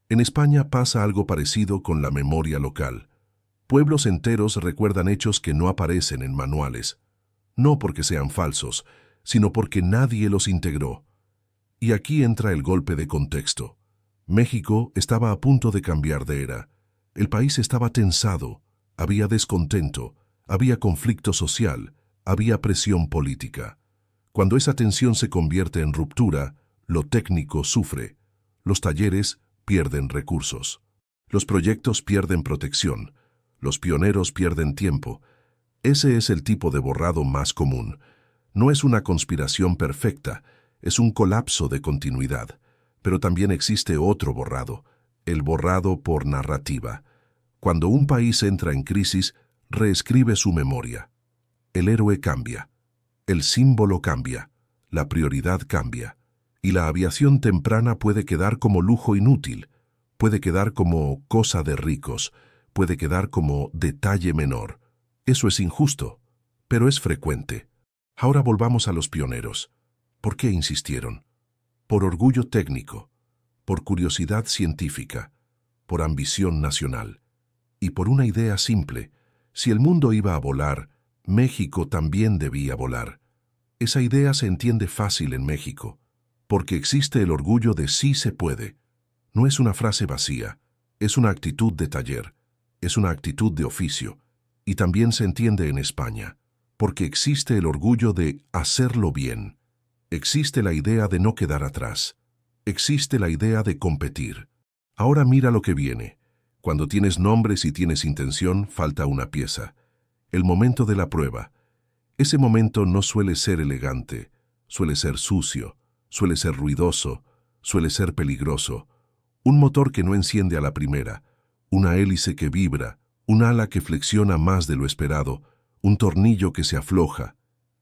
En España pasa algo parecido con la memoria local. Pueblos enteros recuerdan hechos que no aparecen en manuales, no porque sean falsos, sino porque nadie los integró. Y aquí entra el golpe de contexto. México estaba a punto de cambiar de era. El país estaba tensado, había descontento, había conflicto social, había presión política. Cuando esa tensión se convierte en ruptura, lo técnico sufre. Los talleres pierden recursos. Los proyectos pierden protección. Los pioneros pierden tiempo. Ese es el tipo de borrado más común. No es una conspiración perfecta, es un colapso de continuidad. Pero también existe otro borrado, el borrado por narrativa. Cuando un país entra en crisis, reescribe su memoria. El héroe cambia, el símbolo cambia, la prioridad cambia, y la aviación temprana puede quedar como lujo inútil, puede quedar como cosa de ricos, puede quedar como detalle menor. Eso es injusto, pero es frecuente. Ahora volvamos a los pioneros. ¿Por qué insistieron? Por orgullo técnico, por curiosidad científica, por ambición nacional. Y por una idea simple, si el mundo iba a volar, México también debía volar. Esa idea se entiende fácil en México, porque existe el orgullo de sí se puede. No es una frase vacía, es una actitud de taller, es una actitud de oficio, y también se entiende en España, porque existe el orgullo de hacerlo bien. Existe la idea de no quedar atrás. Existe la idea de competir. Ahora mira lo que viene. Cuando tienes nombres y tienes intención, falta una pieza. El momento de la prueba. Ese momento no suele ser elegante, suele ser sucio, suele ser ruidoso, suele ser peligroso. Un motor que no enciende a la primera, una hélice que vibra, un ala que flexiona más de lo esperado, un tornillo que se afloja.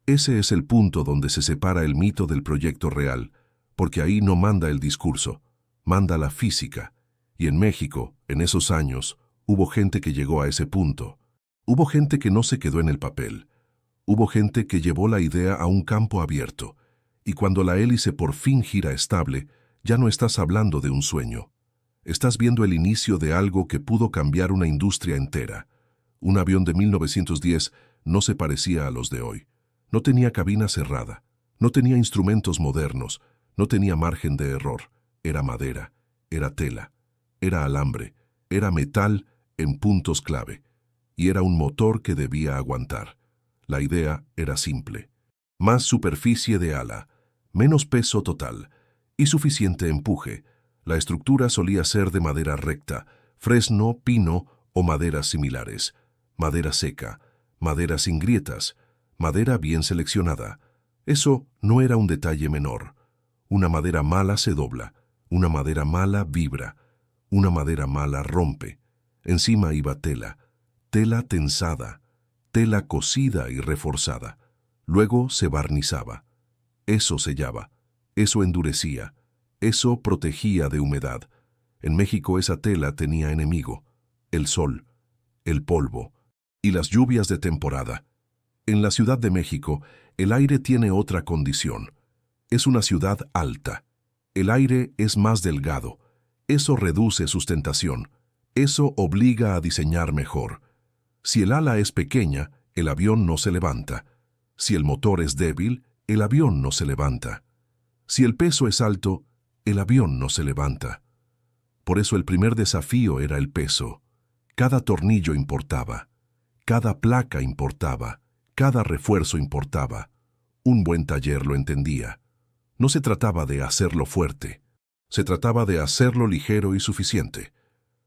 Ese es el punto donde se separa el mito del proyecto real, porque ahí no manda el discurso, manda la física. Y en México, en esos años, hubo gente que llegó a ese punto. Hubo gente que no se quedó en el papel. Hubo gente que llevó la idea a un campo abierto, y cuando la hélice por fin gira estable, ya no estás hablando de un sueño. Estás viendo el inicio de algo que pudo cambiar una industria entera. Un avión de 1910 no se parecía a los de hoy. No tenía cabina cerrada, no tenía instrumentos modernos, no tenía margen de error. Era madera, era tela, era alambre, era metal en puntos clave, y era un motor que debía aguantar. La idea era simple. Más superficie de ala, menos peso total y suficiente empuje. La estructura solía ser de madera recta, fresno, pino o maderas similares. Madera seca, madera sin grietas, madera bien seleccionada. Eso no era un detalle menor. Una madera mala se dobla, una madera mala vibra, una madera mala rompe. Encima iba tela, tela tensada, tela cosida y reforzada. Luego se barnizaba. Eso sellaba, eso endurecía, eso protegía de humedad. En México esa tela tenía enemigo: el sol, el polvo y las lluvias de temporada. En la Ciudad de México, el aire tiene otra condición. Es una ciudad alta. El aire es más delgado. Eso reduce sustentación. Eso obliga a diseñar mejor. Si el ala es pequeña, el avión no se levanta. Si el motor es débil, el avión no se levanta. Si el peso es alto, el avión no se levanta. Por eso el primer desafío era el peso. Cada tornillo importaba. Cada placa importaba. Cada refuerzo importaba. Un buen taller lo entendía. No se trataba de hacerlo fuerte. Se trataba de hacerlo ligero y suficiente.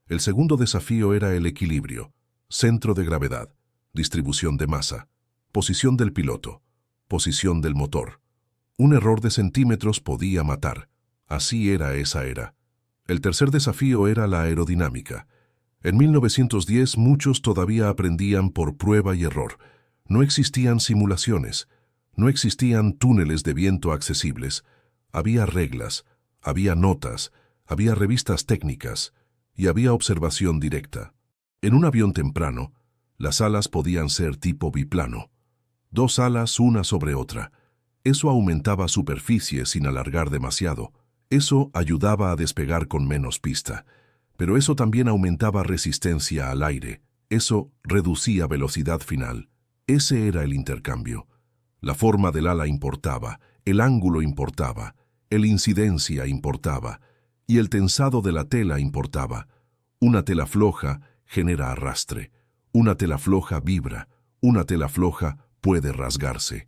El segundo desafío era el equilibrio. Centro de gravedad, distribución de masa, posición del piloto, posición del motor. Un error de centímetros podía matar. Así era esa era. El tercer desafío era la aerodinámica. En 1910 muchos todavía aprendían por prueba y error. No existían simulaciones, no existían túneles de viento accesibles. Había reglas, había notas, había revistas técnicas y había observación directa. En un avión temprano, las alas podían ser tipo biplano. 2 alas una sobre otra. Eso aumentaba superficie sin alargar demasiado. Eso ayudaba a despegar con menos pista. Pero eso también aumentaba resistencia al aire. Eso reducía velocidad final. Ese era el intercambio. La forma del ala importaba, el ángulo importaba, el incidencia importaba, y el tensado de la tela importaba. Una tela floja genera arrastre. Una tela floja vibra. Una tela floja puede rasgarse.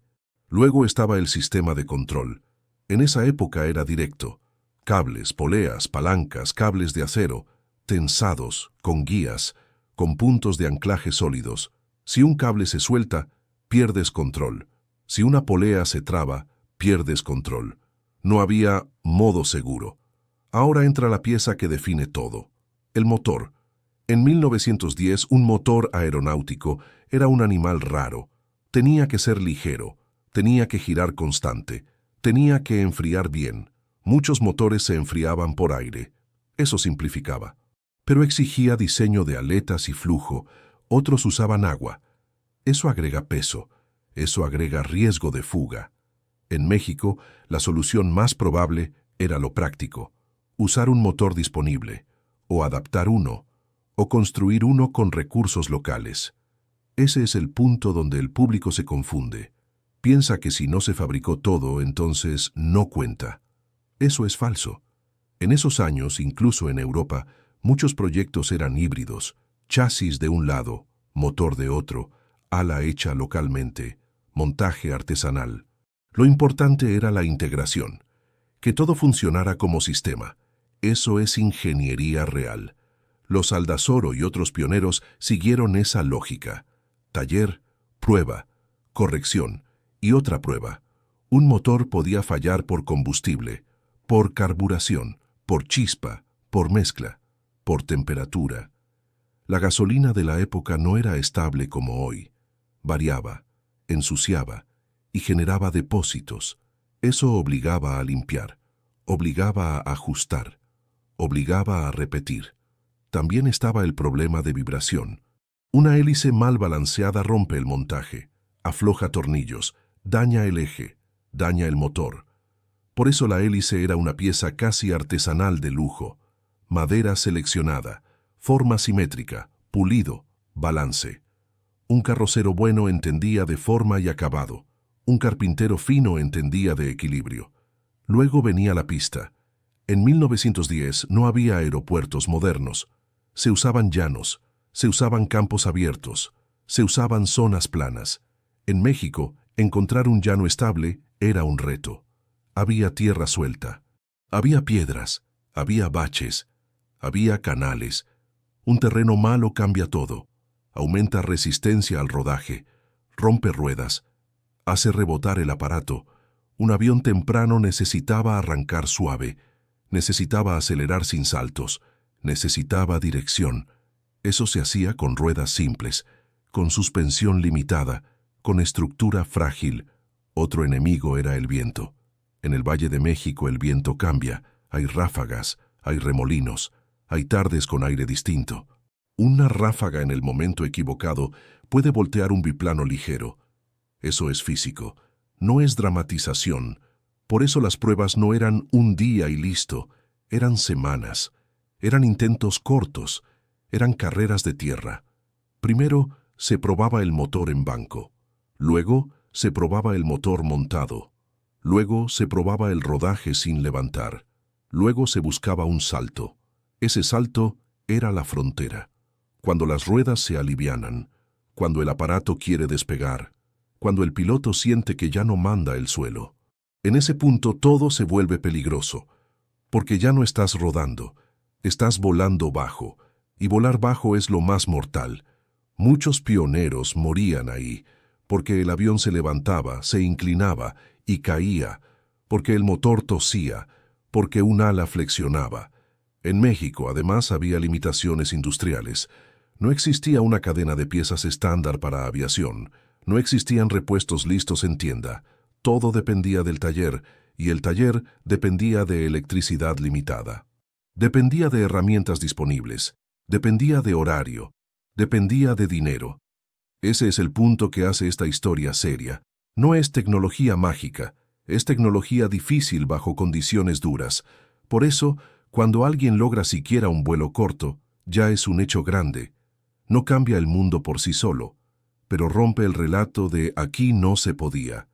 Luego estaba el sistema de control. En esa época era directo. Cables, poleas, palancas, cables de acero, tensados, con guías, con puntos de anclaje sólidos. Si un cable se suelta, pierdes control. Si una polea se traba, pierdes control. No había modo seguro. Ahora entra la pieza que define todo: el motor. En 1910, un motor aeronáutico era un animal raro. Tenía que ser ligero, tenía que girar constante, tenía que enfriar bien. Muchos motores se enfriaban por aire. Eso simplificaba. Pero exigía diseño de aletas y flujo. Otros usaban agua. Eso agrega peso. Eso agrega riesgo de fuga. En México, la solución más probable era lo práctico: usar un motor disponible, o adaptar uno, o construir uno con recursos locales. Ese es el punto donde el público se confunde. Piensa que si no se fabricó todo, entonces no cuenta. Eso es falso. En esos años, incluso en Europa, muchos proyectos eran híbridos, chasis de un lado, motor de otro, ala hecha localmente, montaje artesanal. Lo importante era la integración, que todo funcionara como sistema. Eso es ingeniería real. Los Aldazoro y otros pioneros siguieron esa lógica. Taller, prueba, corrección y otra prueba. Un motor podía fallar por combustible, por carburación, por chispa, por mezcla, por temperatura. La gasolina de la época no era estable como hoy. Variaba, ensuciaba y generaba depósitos. Eso obligaba a limpiar, obligaba a ajustar, obligaba a repetir. También estaba el problema de vibración. Una hélice mal balanceada rompe el montaje, afloja tornillos, daña el eje, daña el motor. Por eso la hélice era una pieza casi artesanal de lujo. Madera seleccionada, forma simétrica, pulido, balance. Un carrocero bueno entendía de forma y acabado. Un carpintero fino entendía de equilibrio. Luego venía la pista. En 1910 no había aeropuertos modernos. Se usaban llanos, se usaban campos abiertos, se usaban zonas planas. En México, encontrar un llano estable era un reto. Había tierra suelta, había piedras, había baches, había canales. Un terreno malo cambia todo. Aumenta resistencia al rodaje, rompe ruedas, hace rebotar el aparato. Un avión temprano necesitaba arrancar suave, necesitaba acelerar sin saltos, necesitaba dirección. Eso se hacía con ruedas simples, con suspensión limitada, con estructura frágil. Otro enemigo era el viento. En el Valle de México el viento cambia, hay ráfagas, hay remolinos, hay tardes con aire distinto. Una ráfaga en el momento equivocado puede voltear un biplano ligero. Eso es físico, no es dramatización. Por eso las pruebas no eran un día y listo, eran semanas, eran intentos cortos, eran carreras de tierra. Primero se probaba el motor en banco, luego se probaba el motor montado, luego se probaba el rodaje sin levantar, luego se buscaba un salto. Ese salto era la frontera. Cuando las ruedas se alivianan, cuando el aparato quiere despegar, cuando el piloto siente que ya no manda el suelo. En ese punto todo se vuelve peligroso, porque ya no estás rodando, estás volando bajo, y volar bajo es lo más mortal. Muchos pioneros morían ahí, porque el avión se levantaba, se inclinaba y caía, porque el motor tosía, porque un ala flexionaba. En México, además, había limitaciones industriales. No existía una cadena de piezas estándar para aviación, no existían repuestos listos en tienda. Todo dependía del taller, y el taller dependía de electricidad limitada. Dependía de herramientas disponibles, dependía de horario, dependía de dinero. Ese es el punto que hace esta historia seria. No es tecnología mágica, es tecnología difícil bajo condiciones duras. Por eso, cuando alguien logra siquiera un vuelo corto, ya es un hecho grande. No cambia el mundo por sí solo, pero rompe el relato de aquí no se podía.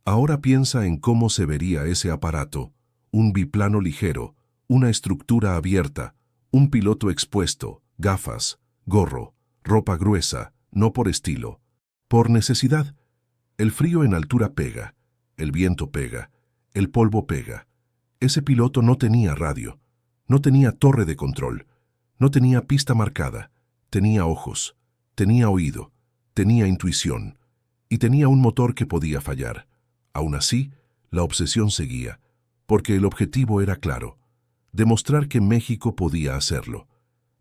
Ahora piensa en cómo se vería ese aparato, un biplano ligero, una estructura abierta, un piloto expuesto, gafas, gorro, ropa gruesa, no por estilo, por necesidad. El frío en altura pega, el viento pega, el polvo pega. Ese piloto no tenía radio, no tenía torre de control, no tenía pista marcada, tenía ojos, tenía oído, tenía intuición y tenía un motor que podía fallar. Aún así, la obsesión seguía, porque el objetivo era claro: demostrar que México podía hacerlo,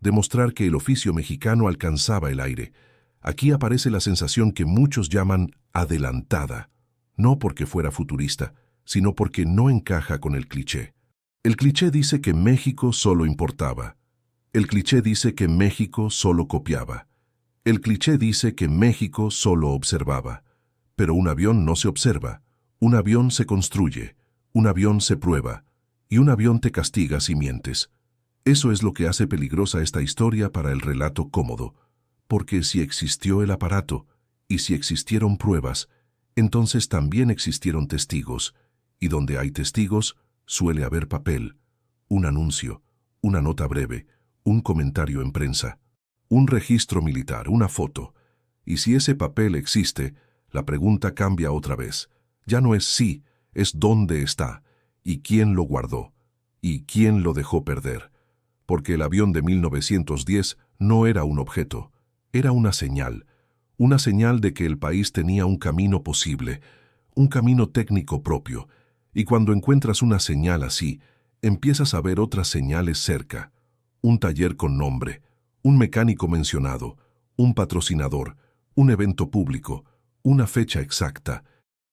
demostrar que el oficio mexicano alcanzaba el aire. Aquí aparece la sensación que muchos llaman adelantada, no porque fuera futurista, sino porque no encaja con el cliché. El cliché dice que México solo importaba. El cliché dice que México solo copiaba. El cliché dice que México solo observaba. Pero un avión no se observa. Un avión se construye, un avión se prueba, y un avión te castiga si mientes. Eso es lo que hace peligrosa esta historia para el relato cómodo, porque si existió el aparato y si existieron pruebas, entonces también existieron testigos, y donde hay testigos suele haber papel, un anuncio, una nota breve, un comentario en prensa, un registro militar, una foto. Y si ese papel existe, la pregunta cambia otra vez. Ya no es si, es dónde está, y quién lo guardó, y quién lo dejó perder. Porque el avión de 1910 no era un objeto, era una señal de que el país tenía un camino posible, un camino técnico propio, y cuando encuentras una señal así, empiezas a ver otras señales cerca, un taller con nombre, un mecánico mencionado, un patrocinador, un evento público, una fecha exacta.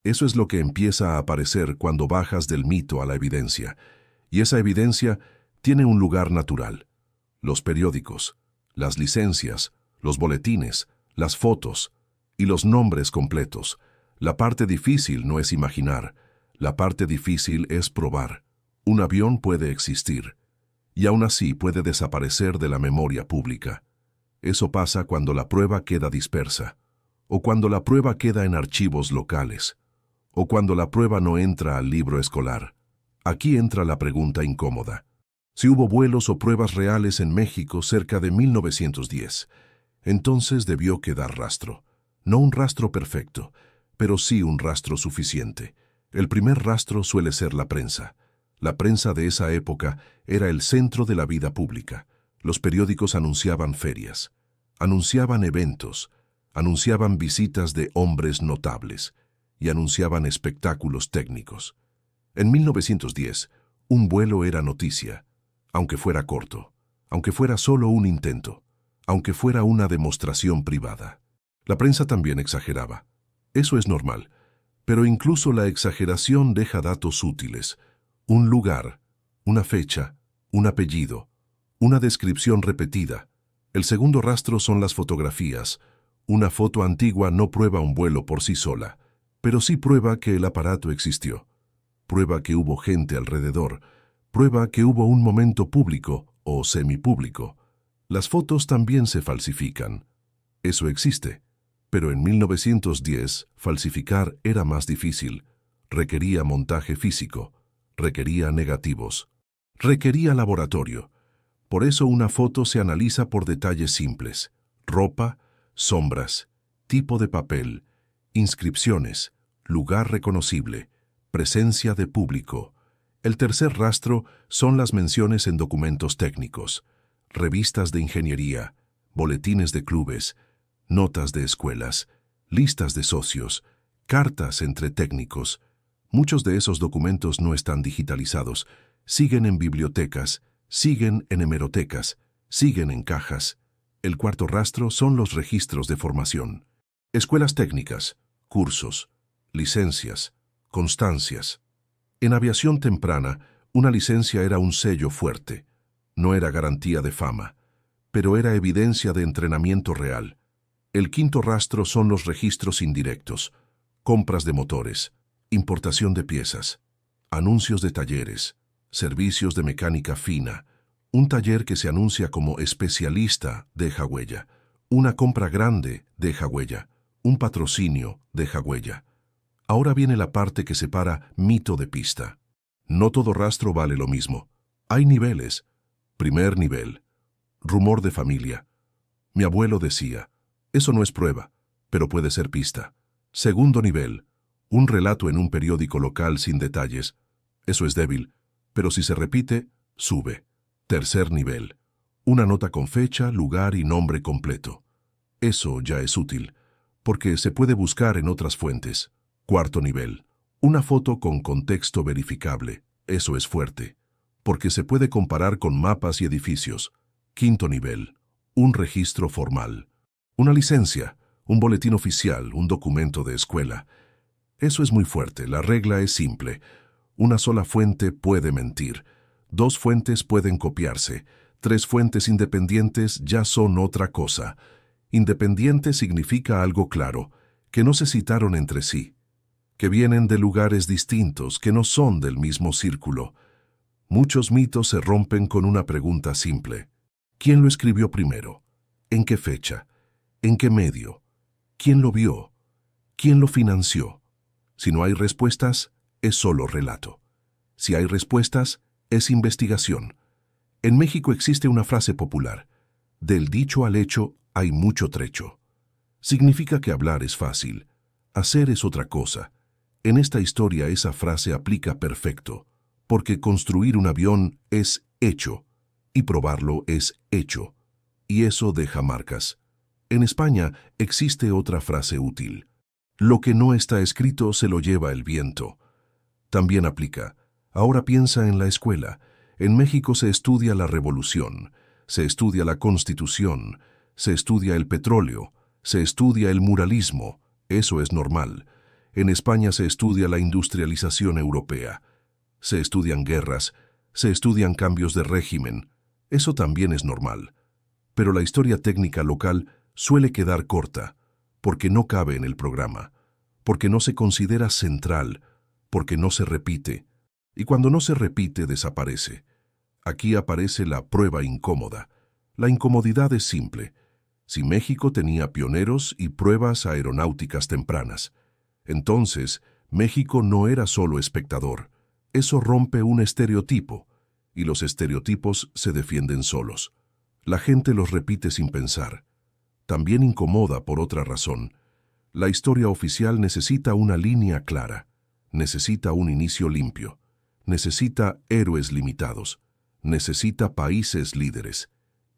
Eso es lo que empieza a aparecer cuando bajas del mito a la evidencia, y esa evidencia tiene un lugar natural. Los periódicos, las licencias, los boletines, las fotos y los nombres completos. La parte difícil no es imaginar, la parte difícil es probar. Un avión puede existir, y aún así puede desaparecer de la memoria pública. Eso pasa cuando la prueba queda dispersa, o cuando la prueba queda en archivos locales, o cuando la prueba no entra al libro escolar. Aquí entra la pregunta incómoda. Si hubo vuelos o pruebas reales en México cerca de 1910, entonces debió quedar rastro. No un rastro perfecto, pero sí un rastro suficiente. El primer rastro suele ser la prensa. La prensa de esa época era el centro de la vida pública. Los periódicos anunciaban ferias, anunciaban eventos, anunciaban visitas de hombres notables y anunciaban espectáculos técnicos. En 1910, un vuelo era noticia, aunque fuera corto, aunque fuera solo un intento, aunque fuera una demostración privada. La prensa también exageraba. Eso es normal, pero incluso la exageración deja datos útiles. Un lugar, una fecha, un apellido, una descripción repetida. El segundo rastro son las fotografías. Una foto antigua no prueba un vuelo por sí sola, pero sí prueba que el aparato existió. Prueba que hubo gente alrededor. Prueba que hubo un momento público o semipúblico. Las fotos también se falsifican. Eso existe. Pero en 1910, falsificar era más difícil. Requería montaje físico. Requería negativos. Requería laboratorio. Por eso una foto se analiza por detalles simples. Ropa, sombras, tipo de papel, inscripciones, lugar reconocible, presencia de público. El tercer rastro son las menciones en documentos técnicos, revistas de ingeniería, boletines de clubes, notas de escuelas, listas de socios, cartas entre técnicos. Muchos de esos documentos no están digitalizados, siguen en bibliotecas, siguen en hemerotecas, siguen en cajas. El cuarto rastro son los registros de formación. Escuelas técnicas, cursos, licencias, constancias. En aviación temprana, una licencia era un sello fuerte. No era garantía de fama, pero era evidencia de entrenamiento real. El quinto rastro son los registros indirectos, compras de motores, importación de piezas, anuncios de talleres, servicios de mecánica fina. Un taller que se anuncia como especialista deja huella. Una compra grande deja huella. Un patrocinio deja huella. Ahora viene la parte que separa mito de pista. No todo rastro vale lo mismo. Hay niveles. Primer nivel. Rumor de familia. Mi abuelo decía, eso no es prueba, pero puede ser pista. Segundo nivel. Un relato en un periódico local sin detalles. Eso es débil, pero si se repite, sube. Tercer nivel. Una nota con fecha, lugar y nombre completo. Eso ya es útil, porque se puede buscar en otras fuentes. Cuarto nivel. Una foto con contexto verificable. Eso es fuerte, porque se puede comparar con mapas y edificios. Quinto nivel. Un registro formal. Una licencia, un boletín oficial, un documento de escuela. Eso es muy fuerte. La regla es simple. Una sola fuente puede mentir. 2 fuentes pueden copiarse. 3 fuentes independientes ya son otra cosa. Independiente significa algo claro, que no se citaron entre sí, que vienen de lugares distintos, que no son del mismo círculo. Muchos mitos se rompen con una pregunta simple. ¿Quién lo escribió primero? ¿En qué fecha? ¿En qué medio? ¿Quién lo vio? ¿Quién lo financió? Si no hay respuestas, es solo relato. Si hay respuestas, es investigación. En México existe una frase popular: del dicho al hecho hay mucho trecho. Significa que hablar es fácil, hacer es otra cosa. En esta historia esa frase aplica perfecto, porque construir un avión es hecho, y probarlo es hecho, y eso deja marcas. En España existe otra frase útil: lo que no está escrito se lo lleva el viento. También aplica. Ahora piensa en la escuela. En México se estudia la revolución, se estudia la Constitución, se estudia el petróleo, se estudia el muralismo. Eso es normal. En España se estudia la industrialización europea. Se estudian guerras, se estudian cambios de régimen. Eso también es normal. Pero la historia técnica local suele quedar corta, porque no cabe en el programa, porque no se considera central, porque no se repite. Y cuando no se repite, desaparece. Aquí aparece la prueba incómoda. La incomodidad es simple. Si México tenía pioneros y pruebas aeronáuticas tempranas, entonces México no era solo espectador. Eso rompe un estereotipo, y los estereotipos se defienden solos. La gente los repite sin pensar. También incomoda por otra razón. La historia oficial necesita una línea clara, necesita un inicio limpio, necesita héroes limitados, necesita países líderes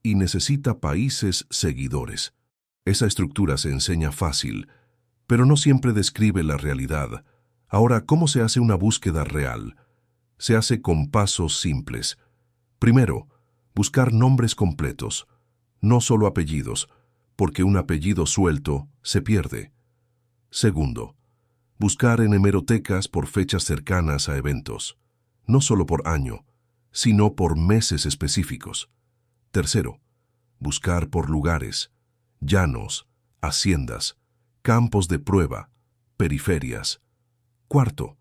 y necesita países seguidores. Esa estructura se enseña fácil, pero no siempre describe la realidad. Ahora, ¿cómo se hace una búsqueda real? Se hace con pasos simples. Primero, buscar nombres completos, no solo apellidos, porque un apellido suelto se pierde. Segundo, buscar en hemerotecas por fechas cercanas a eventos, no solo por año, sino por meses específicos. Tercero, buscar por lugares, llanos, haciendas, campos de prueba, periferias. Cuarto,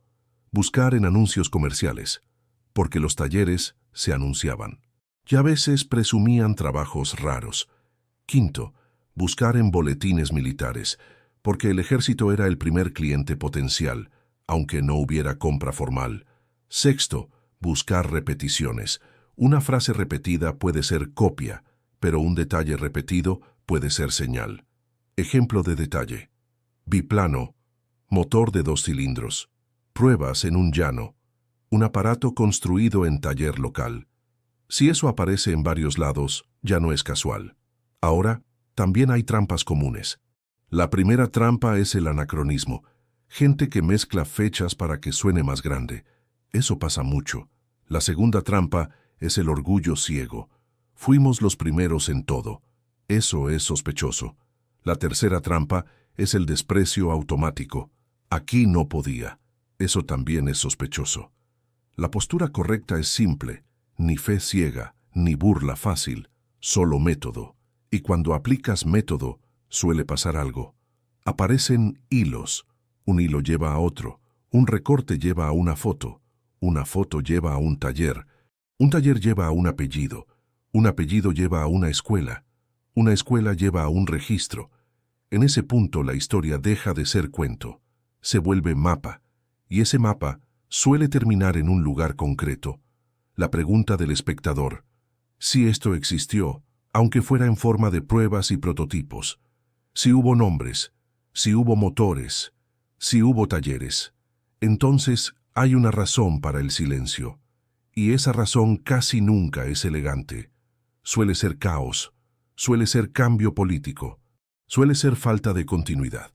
buscar en anuncios comerciales, porque los talleres se anunciaban y a veces presumían trabajos raros. Quinto, buscar en boletines militares, porque el ejército era el primer cliente potencial, aunque no hubiera compra formal. Sexto, buscar repeticiones. Una frase repetida puede ser copia, pero un detalle repetido puede ser señal. Ejemplo de detalle: biplano, motor de 2 cilindros, pruebas en un llano, un aparato construido en taller local. Si eso aparece en varios lados, ya no es casual. Ahora, también hay trampas comunes. La primera trampa es el anacronismo. Gente que mezcla fechas para que suene más grande. Eso pasa mucho. La segunda trampa es el orgullo ciego. Fuimos los primeros en todo. Eso es sospechoso. La tercera trampa es el desprecio automático. Aquí no podía. Eso también es sospechoso. La postura correcta es simple. Ni fe ciega, ni burla fácil, solo método. Y cuando aplicas método, suele pasar algo. Aparecen hilos. Un hilo lleva a otro. Un recorte lleva a una foto lleva a un taller lleva a un apellido lleva a una escuela lleva a un registro. En ese punto la historia deja de ser cuento, se vuelve mapa, y ese mapa suele terminar en un lugar concreto. La pregunta del espectador: si esto existió, aunque fuera en forma de pruebas y prototipos, si hubo nombres, si hubo motores, si hubo talleres, entonces hay una razón para el silencio, y esa razón casi nunca es elegante. Suele ser caos, suele ser cambio político, suele ser falta de continuidad.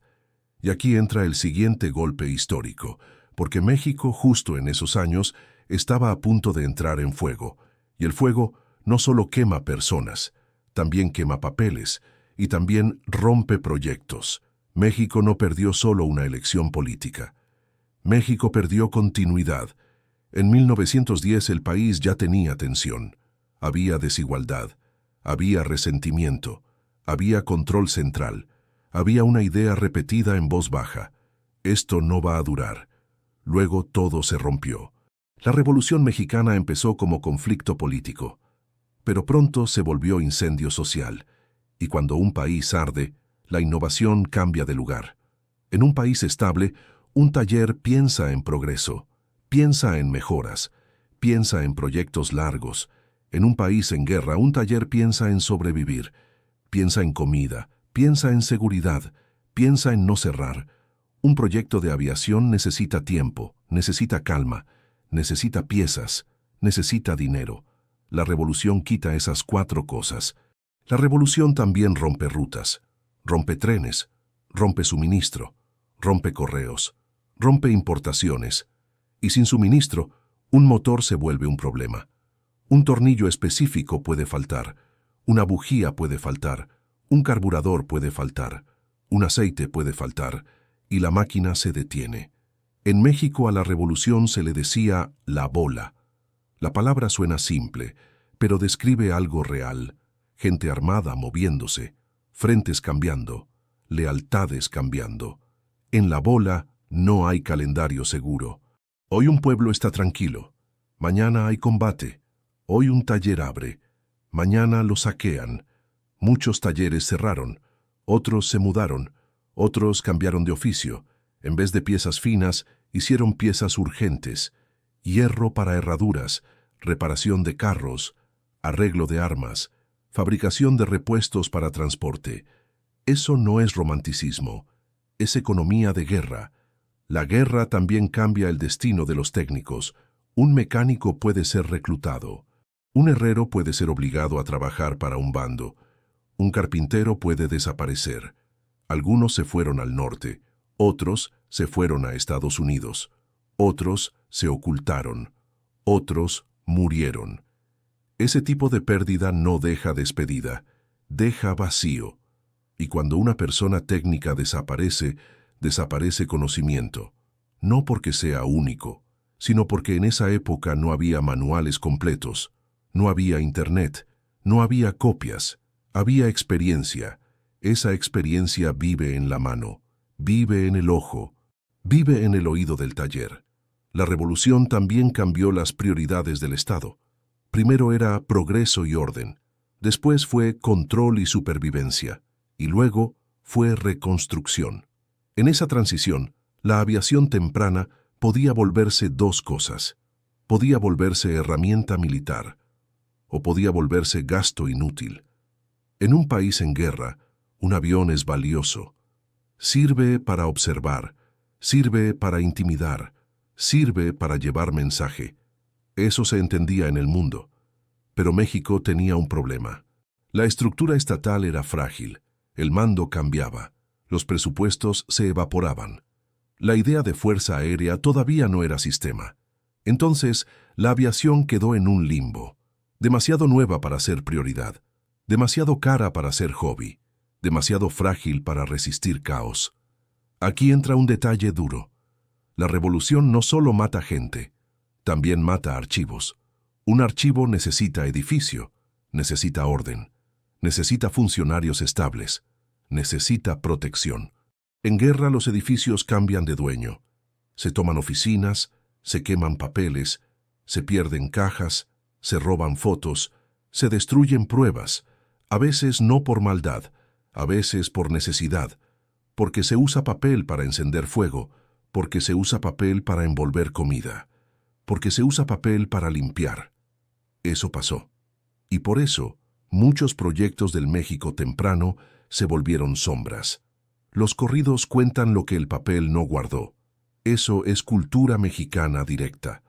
Y aquí entra el siguiente golpe histórico, porque México justo en esos años estaba a punto de entrar en fuego, y el fuego no solo quema personas, también quema papeles, y también rompe proyectos. México no perdió solo una elección política. México perdió continuidad. En 1910 el país ya tenía tensión. Había desigualdad, había resentimiento, había control central, había una idea repetida en voz baja: esto no va a durar. Luego todo se rompió. La Revolución Mexicana empezó como conflicto político, pero pronto se volvió incendio social, y cuando un país arde, la innovación cambia de lugar. En un país estable, un taller piensa en progreso, piensa en mejoras, piensa en proyectos largos. En un país en guerra, un taller piensa en sobrevivir, piensa en comida, piensa en seguridad, piensa en no cerrar. Un proyecto de aviación necesita tiempo, necesita calma, necesita piezas, necesita dinero. La revolución quita esas 4 cosas. La revolución también rompe rutas, rompe trenes, rompe suministro, rompe correos, rompe importaciones. Y sin suministro, un motor se vuelve un problema. Un tornillo específico puede faltar, una bujía puede faltar, un carburador puede faltar, un aceite puede faltar, y la máquina se detiene. En México a la revolución se le decía la bola. La palabra suena simple, pero describe algo real. Gente armada moviéndose, frentes cambiando, lealtades cambiando. En la bola no hay calendario seguro. Hoy un pueblo está tranquilo, mañana hay combate. Hoy un taller abre, mañana lo saquean. Muchos talleres cerraron, otros se mudaron, otros cambiaron de oficio. En vez de piezas finas, hicieron piezas urgentes. Hierro para herraduras, reparación de carros, arreglo de armas, fabricación de repuestos para transporte. Eso no es romanticismo, es economía de guerra. La guerra también cambia el destino de los técnicos. Un mecánico puede ser reclutado. Un herrero puede ser obligado a trabajar para un bando. Un carpintero puede desaparecer. Algunos se fueron al norte, otros se fueron a Estados Unidos, otros se ocultaron, otros murieron. Ese tipo de pérdida no deja despedida, deja vacío. Y cuando una persona técnica desaparece, desaparece conocimiento. No porque sea único, sino porque en esa época no había manuales completos, no había internet, no había copias, había experiencia. Esa experiencia vive en la mano, vive en el ojo, vive en el oído del taller. La revolución también cambió las prioridades del Estado. Primero era progreso y orden, después fue control y supervivencia, y luego fue reconstrucción. En esa transición, la aviación temprana podía volverse 2 cosas. Podía volverse herramienta militar, o podía volverse gasto inútil. En un país en guerra, un avión es valioso. Sirve para observar, sirve para intimidar, sirve para llevar mensaje. Eso se entendía en el mundo. Pero México tenía un problema. La estructura estatal era frágil, el mando cambiaba, los presupuestos se evaporaban. La idea de fuerza aérea todavía no era sistema. Entonces, la aviación quedó en un limbo. Demasiado nueva para ser prioridad, demasiado cara para ser hobby, demasiado frágil para resistir caos. Aquí entra un detalle duro. La revolución no solo mata gente, también mata archivos. Un archivo necesita edificio, necesita orden, necesita funcionarios estables, necesita protección. En guerra los edificios cambian de dueño. Se toman oficinas, se queman papeles, se pierden cajas, se roban fotos, se destruyen pruebas, a veces no por maldad, a veces por necesidad, porque se usa papel para encender fuego, porque se usa papel para envolver comida, porque se usa papel para limpiar. Eso pasó. Y por eso, muchos proyectos del México temprano se volvieron sombras. Los corridos cuentan lo que el papel no guardó. Eso es cultura mexicana directa.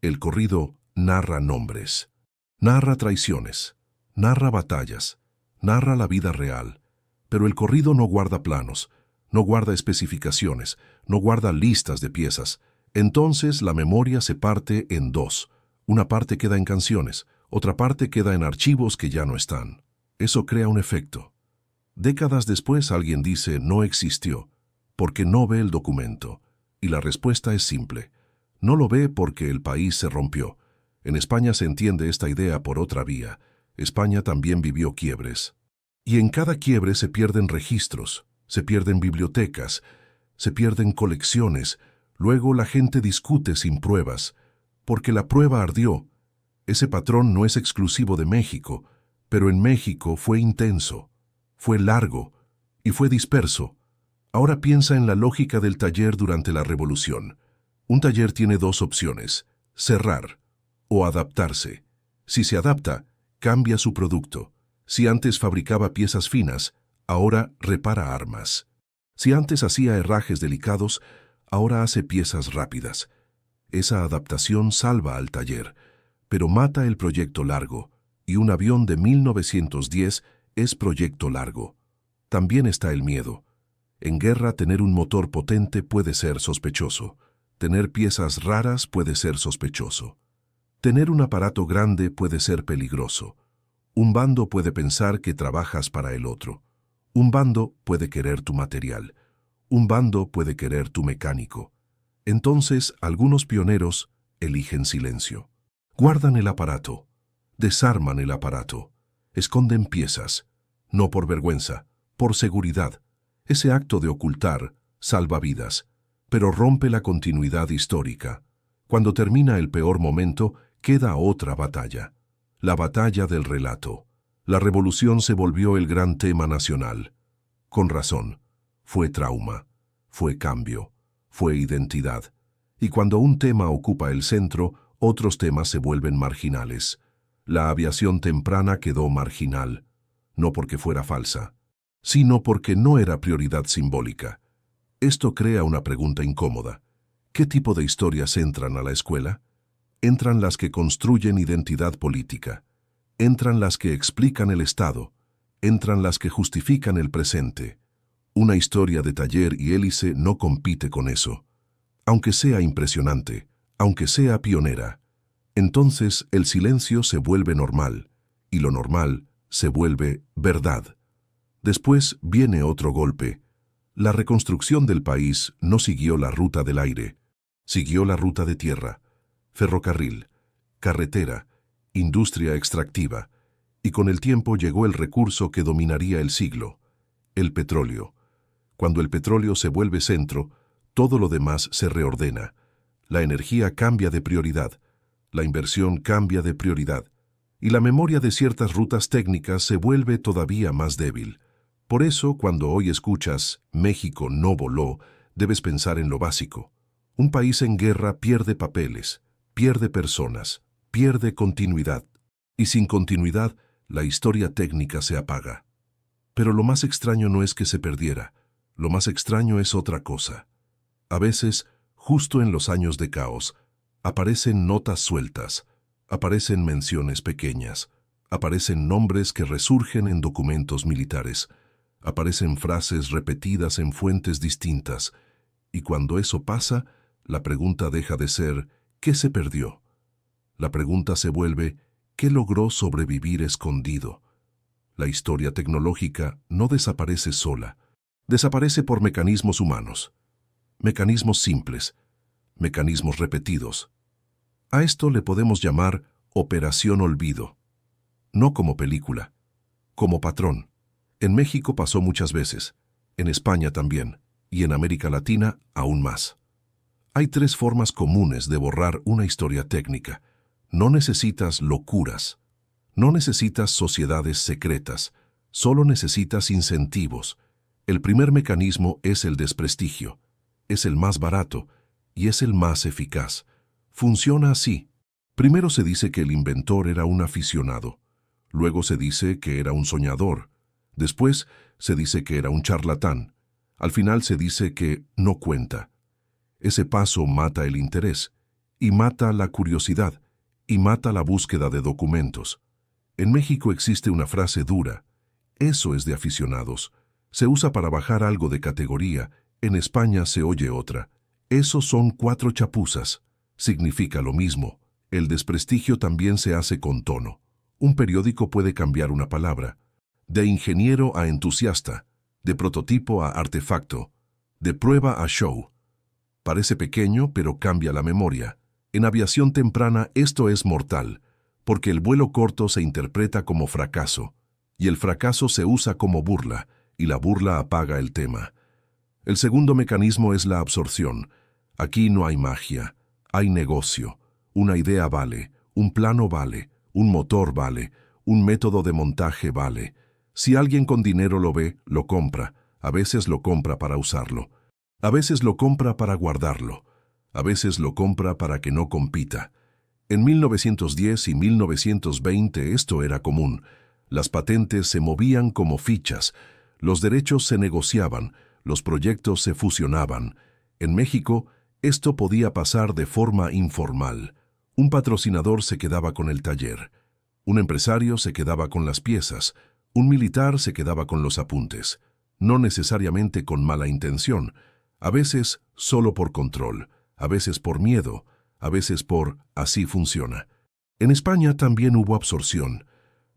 El corrido narra nombres, narra traiciones, narra batallas, narra la vida real. Pero el corrido no guarda planos, no guarda especificaciones, no guarda listas de piezas. Entonces la memoria se parte en 2. Una parte queda en canciones, otra parte queda en archivos que ya no están. Eso crea un efecto. Décadas después alguien dice no existió, porque no ve el documento. Y la respuesta es simple. No lo ve porque el país se rompió. En España se entiende esta idea por otra vía. España también vivió quiebres. Y en cada quiebre se pierden registros, se pierden bibliotecas, se pierden colecciones. Luego la gente discute sin pruebas. Porque la prueba ardió. Ese patrón no es exclusivo de México, pero en México fue intenso, fue largo y fue disperso. Ahora piensa en la lógica del taller durante la Revolución. Un taller tiene dos opciones: cerrar o adaptarse. Si se adapta, cambia su producto. Si antes fabricaba piezas finas, ahora repara armas. Si antes hacía herrajes delicados, ahora hace piezas rápidas. Esa adaptación salva al taller, pero mata el proyecto largo, y un avión de 1910 es proyecto largo. También está el miedo. En guerra, tener un motor potente puede ser sospechoso. Tener piezas raras puede ser sospechoso. Tener un aparato grande puede ser peligroso. Un bando puede pensar que trabajas para el otro. Un bando puede querer tu material. Un bando puede querer tu mecánico. Entonces, algunos pioneros eligen silencio. Guardan el aparato. Desarman el aparato. Esconden piezas. No por vergüenza, por seguridad. Ese acto de ocultar salva vidas, pero rompe la continuidad histórica. Cuando termina el peor momento, queda otra batalla. La batalla del relato. La revolución se volvió el gran tema nacional. Con razón. Fue trauma. Fue cambio. Fue identidad. Y cuando un tema ocupa el centro, otros temas se vuelven marginales. La aviación temprana quedó marginal. No porque fuera falsa, sino porque no era prioridad simbólica. Esto crea una pregunta incómoda. ¿Qué tipo de historias entran a la escuela? Entran las que construyen identidad política. Entran las que explican el Estado. Entran las que justifican el presente. Una historia de taller y hélice no compite con eso. Aunque sea impresionante, aunque sea pionera, entonces el silencio se vuelve normal, y lo normal se vuelve verdad. Después viene otro golpe. La reconstrucción del país no siguió la ruta del aire, siguió la ruta de tierra, ferrocarril, carretera, industria extractiva, y con el tiempo llegó el recurso que dominaría el siglo, el petróleo. Cuando el petróleo se vuelve centro, todo lo demás se reordena. La energía cambia de prioridad, la inversión cambia de prioridad, y la memoria de ciertas rutas técnicas se vuelve todavía más débil. Por eso, cuando hoy escuchas «México no voló», debes pensar en lo básico. Un país en guerra pierde papeles, pierde personas, pierde continuidad. Y sin continuidad, la historia técnica se apaga. Pero lo más extraño no es que se perdiera. Lo más extraño es otra cosa. A veces, justo en los años de caos, aparecen notas sueltas, aparecen menciones pequeñas, aparecen nombres que resurgen en documentos militares, aparecen frases repetidas en fuentes distintas, y cuando eso pasa, la pregunta deja de ser ¿qué se perdió? La pregunta se vuelve ¿qué logró sobrevivir escondido? La historia tecnológica no desaparece sola, desaparece por mecanismos humanos, mecanismos simples, mecanismos repetidos. A esto le podemos llamar Operación Olvido. No como película, como patrón. En México pasó muchas veces, en España también, y en América Latina aún más. Hay tres formas comunes de borrar una historia técnica. No necesitas locuras, no necesitas sociedades secretas, solo necesitas incentivos. El primer mecanismo es el desprestigio, es el más barato y es el más eficaz. Funciona así. Primero se dice que el inventor era un aficionado, luego se dice que era un soñador, después se dice que era un charlatán, al final se dice que no cuenta. Ese paso mata el interés, y mata la curiosidad, y mata la búsqueda de documentos. En México existe una frase dura, eso es de aficionados. Se usa para bajar algo de categoría, en España se oye otra. Esos son 4 chapuzas. Significa lo mismo. El desprestigio también se hace con tono. Un periódico puede cambiar una palabra. De ingeniero a entusiasta, de prototipo a artefacto, de prueba a show. Parece pequeño, pero cambia la memoria. En aviación temprana esto es mortal, porque el vuelo corto se interpreta como fracaso, y el fracaso se usa como burla, y la burla apaga el tema. El segundo mecanismo es la absorción. Aquí no hay magia, hay negocio. Una idea vale, un plano vale, un motor vale, un método de montaje vale. Si alguien con dinero lo ve, lo compra. A veces lo compra para usarlo. A veces lo compra para guardarlo. A veces lo compra para que no compita. En 1910 y 1920 esto era común. Las patentes se movían como fichas. Los derechos se negociaban. Los proyectos se fusionaban. En México, esto podía pasar de forma informal. Un patrocinador se quedaba con el taller. Un empresario se quedaba con las piezas. Un militar se quedaba con los apuntes. No necesariamente con mala intención. A veces solo por control. A veces por miedo. A veces por así funciona. En España también hubo absorción.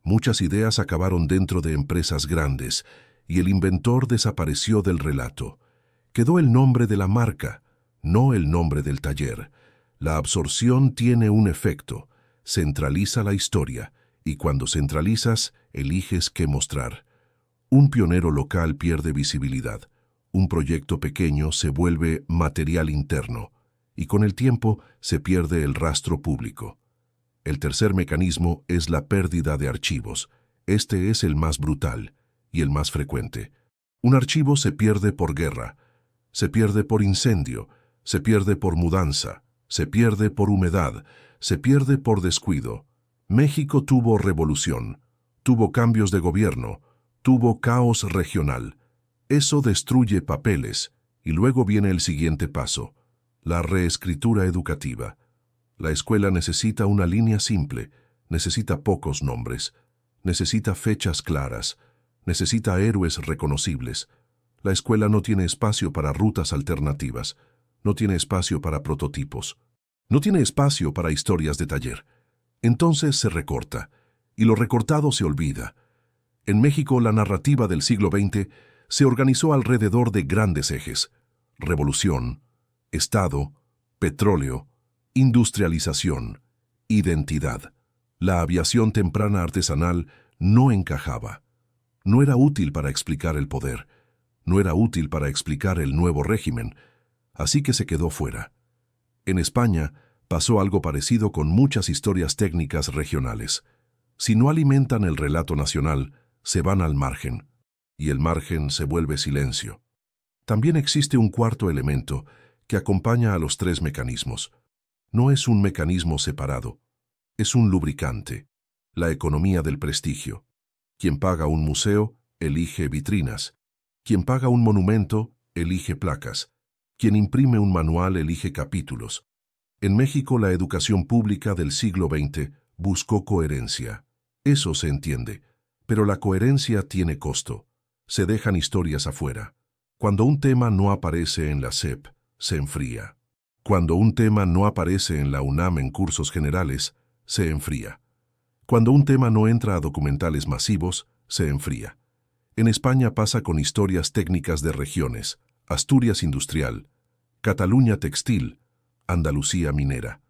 Muchas ideas acabaron dentro de empresas grandes y el inventor desapareció del relato. Quedó el nombre de la marca, no el nombre del taller. La absorción tiene un efecto. Centraliza la historia y cuando centralizas, eliges qué mostrar. Un pionero local pierde visibilidad. Un proyecto pequeño se vuelve material interno y con el tiempo se pierde el rastro público. El tercer mecanismo es la pérdida de archivos. Este es el más brutal y el más frecuente. Un archivo se pierde por guerra, se pierde por incendio, se pierde por mudanza, se pierde por humedad, se pierde por descuido. México tuvo revolución, tuvo cambios de gobierno, tuvo caos regional. Eso destruye papeles y luego viene el siguiente paso, la reescritura educativa. La escuela necesita una línea simple, necesita pocos nombres, necesita fechas claras, necesita héroes reconocibles. La escuela no tiene espacio para rutas alternativas, no tiene espacio para prototipos, no tiene espacio para historias de taller. Entonces se recorta, y lo recortado se olvida. En México, la narrativa del siglo XX se organizó alrededor de grandes ejes: revolución, Estado, petróleo, industrialización, identidad. La aviación temprana artesanal no encajaba. No era útil para explicar el poder. No era útil para explicar el nuevo régimen. Así que se quedó fuera. En España pasó algo parecido con muchas historias técnicas regionales. Si no alimentan el relato nacional, se van al margen. Y el margen se vuelve silencio. También existe un cuarto elemento que acompaña a los tres mecanismos. No es un mecanismo separado, es un lubricante, la economía del prestigio. Quien paga un museo, elige vitrinas. Quien paga un monumento, elige placas. Quien imprime un manual, elige capítulos. En México, la educación pública del siglo XX buscó coherencia. Eso se entiende, pero la coherencia tiene costo. Se dejan historias afuera. Cuando un tema no aparece en la SEP, se enfría. Cuando un tema no aparece en la UNAM en cursos generales, se enfría. Cuando un tema no entra a documentales masivos, se enfría. En España pasa con historias técnicas de regiones: Asturias industrial, Cataluña textil, Andalucía minera.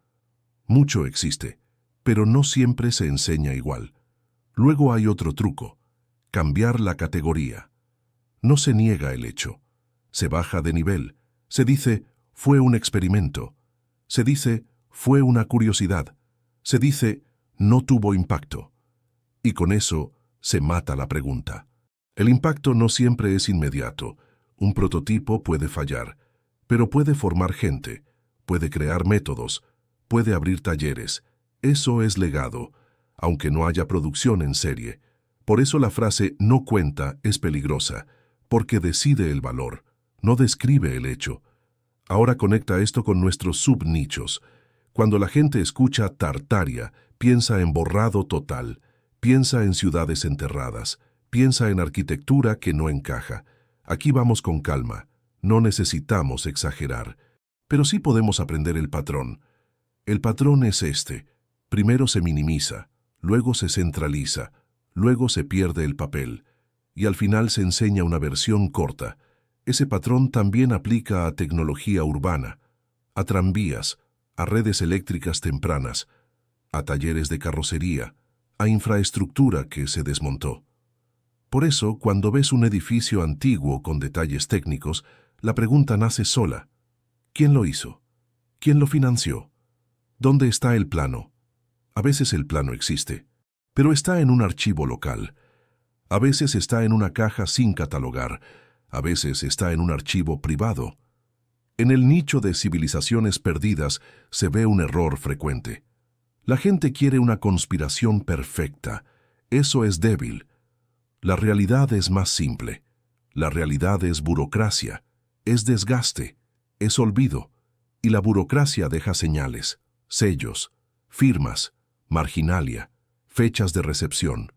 Mucho existe, pero no siempre se enseña igual. Luego hay otro truco: cambiar la categoría. No se niega el hecho. Se baja de nivel. Se dice, fue un experimento. Se dice, fue una curiosidad. Se dice, no tuvo impacto. Y con eso se mata la pregunta. El impacto no siempre es inmediato. Un prototipo puede fallar, pero puede formar gente, puede crear métodos, puede abrir talleres. Eso es legado, aunque no haya producción en serie. Por eso la frase no cuenta es peligrosa, porque decide el valor, no describe el hecho. Ahora conecta esto con nuestros subnichos. Cuando la gente escucha Tartaria, piensa en borrado total, piensa en ciudades enterradas, piensa en arquitectura que no encaja. Aquí vamos con calma, no necesitamos exagerar, pero sí podemos aprender el patrón. El patrón es este: primero se minimiza, luego se centraliza, luego se pierde el papel, y al final se enseña una versión corta. Ese patrón también aplica a tecnología urbana, a tranvías, a redes eléctricas tempranas, a talleres de carrocería, a infraestructura que se desmontó. Por eso, cuando ves un edificio antiguo con detalles técnicos, la pregunta nace sola: ¿quién lo hizo? ¿Quién lo financió? ¿Dónde está el plano? A veces el plano existe, pero está en un archivo local. A veces está en una caja sin catalogar. A veces está en un archivo privado. En el nicho de civilizaciones perdidas se ve un error frecuente. La gente quiere una conspiración perfecta. Eso es débil. La realidad es más simple. La realidad es burocracia, es desgaste, es olvido. Y la burocracia deja señales, sellos, firmas, marginalia, fechas de recepción.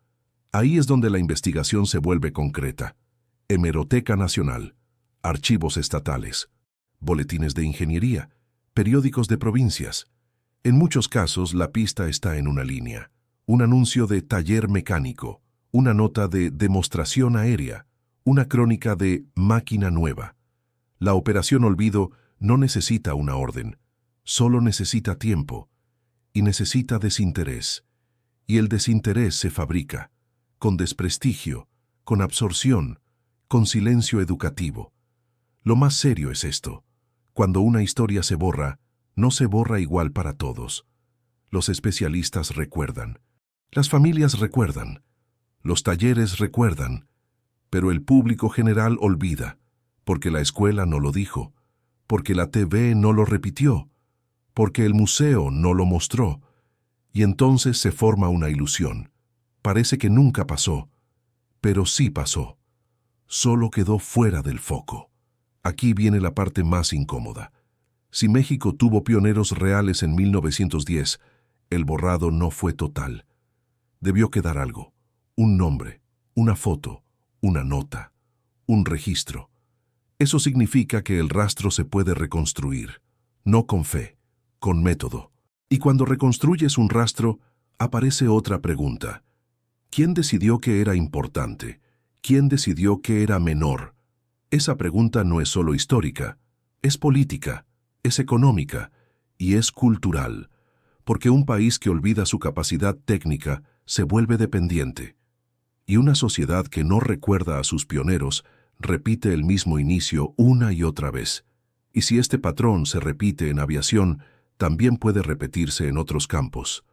Ahí es donde la investigación se vuelve concreta. Hemeroteca Nacional, archivos estatales, boletines de ingeniería, periódicos de provincias. En muchos casos la pista está en una línea, un anuncio de taller mecánico, una nota de demostración aérea, una crónica de máquina nueva. La operación olvido no necesita una orden, solo necesita tiempo y necesita desinterés. Y el desinterés se fabrica, con desprestigio, con absorción, con silencio educativo. Lo más serio es esto. Cuando una historia se borra, no se borra igual para todos. Los especialistas recuerdan, las familias recuerdan, los talleres recuerdan, pero el público general olvida, porque la escuela no lo dijo, porque la TV no lo repitió, porque el museo no lo mostró, y entonces se forma una ilusión. Parece que nunca pasó, pero sí pasó. Solo quedó fuera del foco. Aquí viene la parte más incómoda. Si México tuvo pioneros reales en 1910, el borrado no fue total. Debió quedar algo, un nombre, una foto, una nota, un registro. Eso significa que el rastro se puede reconstruir, no con fe, con método. Y cuando reconstruyes un rastro, aparece otra pregunta. ¿Quién decidió que era importante? ¿Quién decidió que era menor? Esa pregunta no es solo histórica, es política, es económica y es cultural, porque un país que olvida su capacidad técnica se vuelve dependiente. Y una sociedad que no recuerda a sus pioneros repite el mismo inicio una y otra vez. Y si este patrón se repite en aviación, también puede repetirse en otros campos.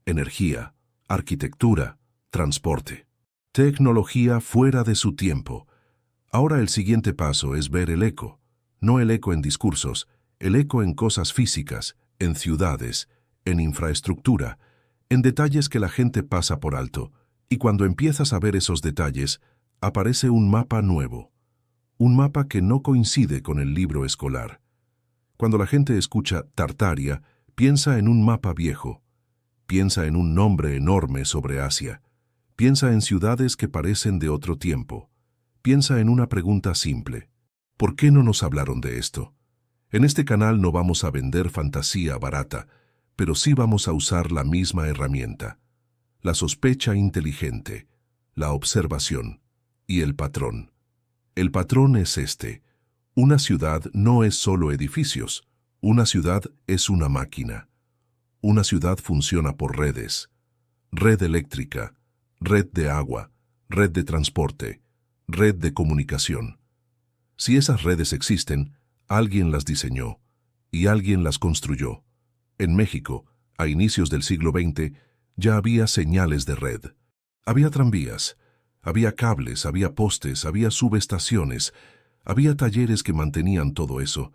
Energía, arquitectura, transporte. Tecnología fuera de su tiempo. Ahora el siguiente paso es ver el eco. No el eco en discursos, el eco en cosas físicas, en ciudades, en infraestructura, en detalles que la gente pasa por alto. Y cuando empiezas a ver esos detalles, aparece un mapa nuevo. Un mapa que no coincide con el libro escolar. Cuando la gente escucha Tartaria, piensa en un mapa viejo. Piensa en un nombre enorme sobre Asia. Piensa en ciudades que parecen de otro tiempo. Piensa en una pregunta simple. ¿Por qué no nos hablaron de esto? En este canal no vamos a vender fantasía barata, pero sí vamos a usar la misma herramienta. La sospecha inteligente, la observación y el patrón. El patrón es este. Una ciudad no es solo edificios. Una ciudad es una máquina. Una ciudad funciona por redes. Red eléctrica, red de agua, red de transporte, red de comunicación. Si esas redes existen, alguien las diseñó y alguien las construyó. En México, a inicios del siglo XX, ya había señales de red. Había tranvías, había cables, había postes, había subestaciones, había talleres que mantenían todo eso.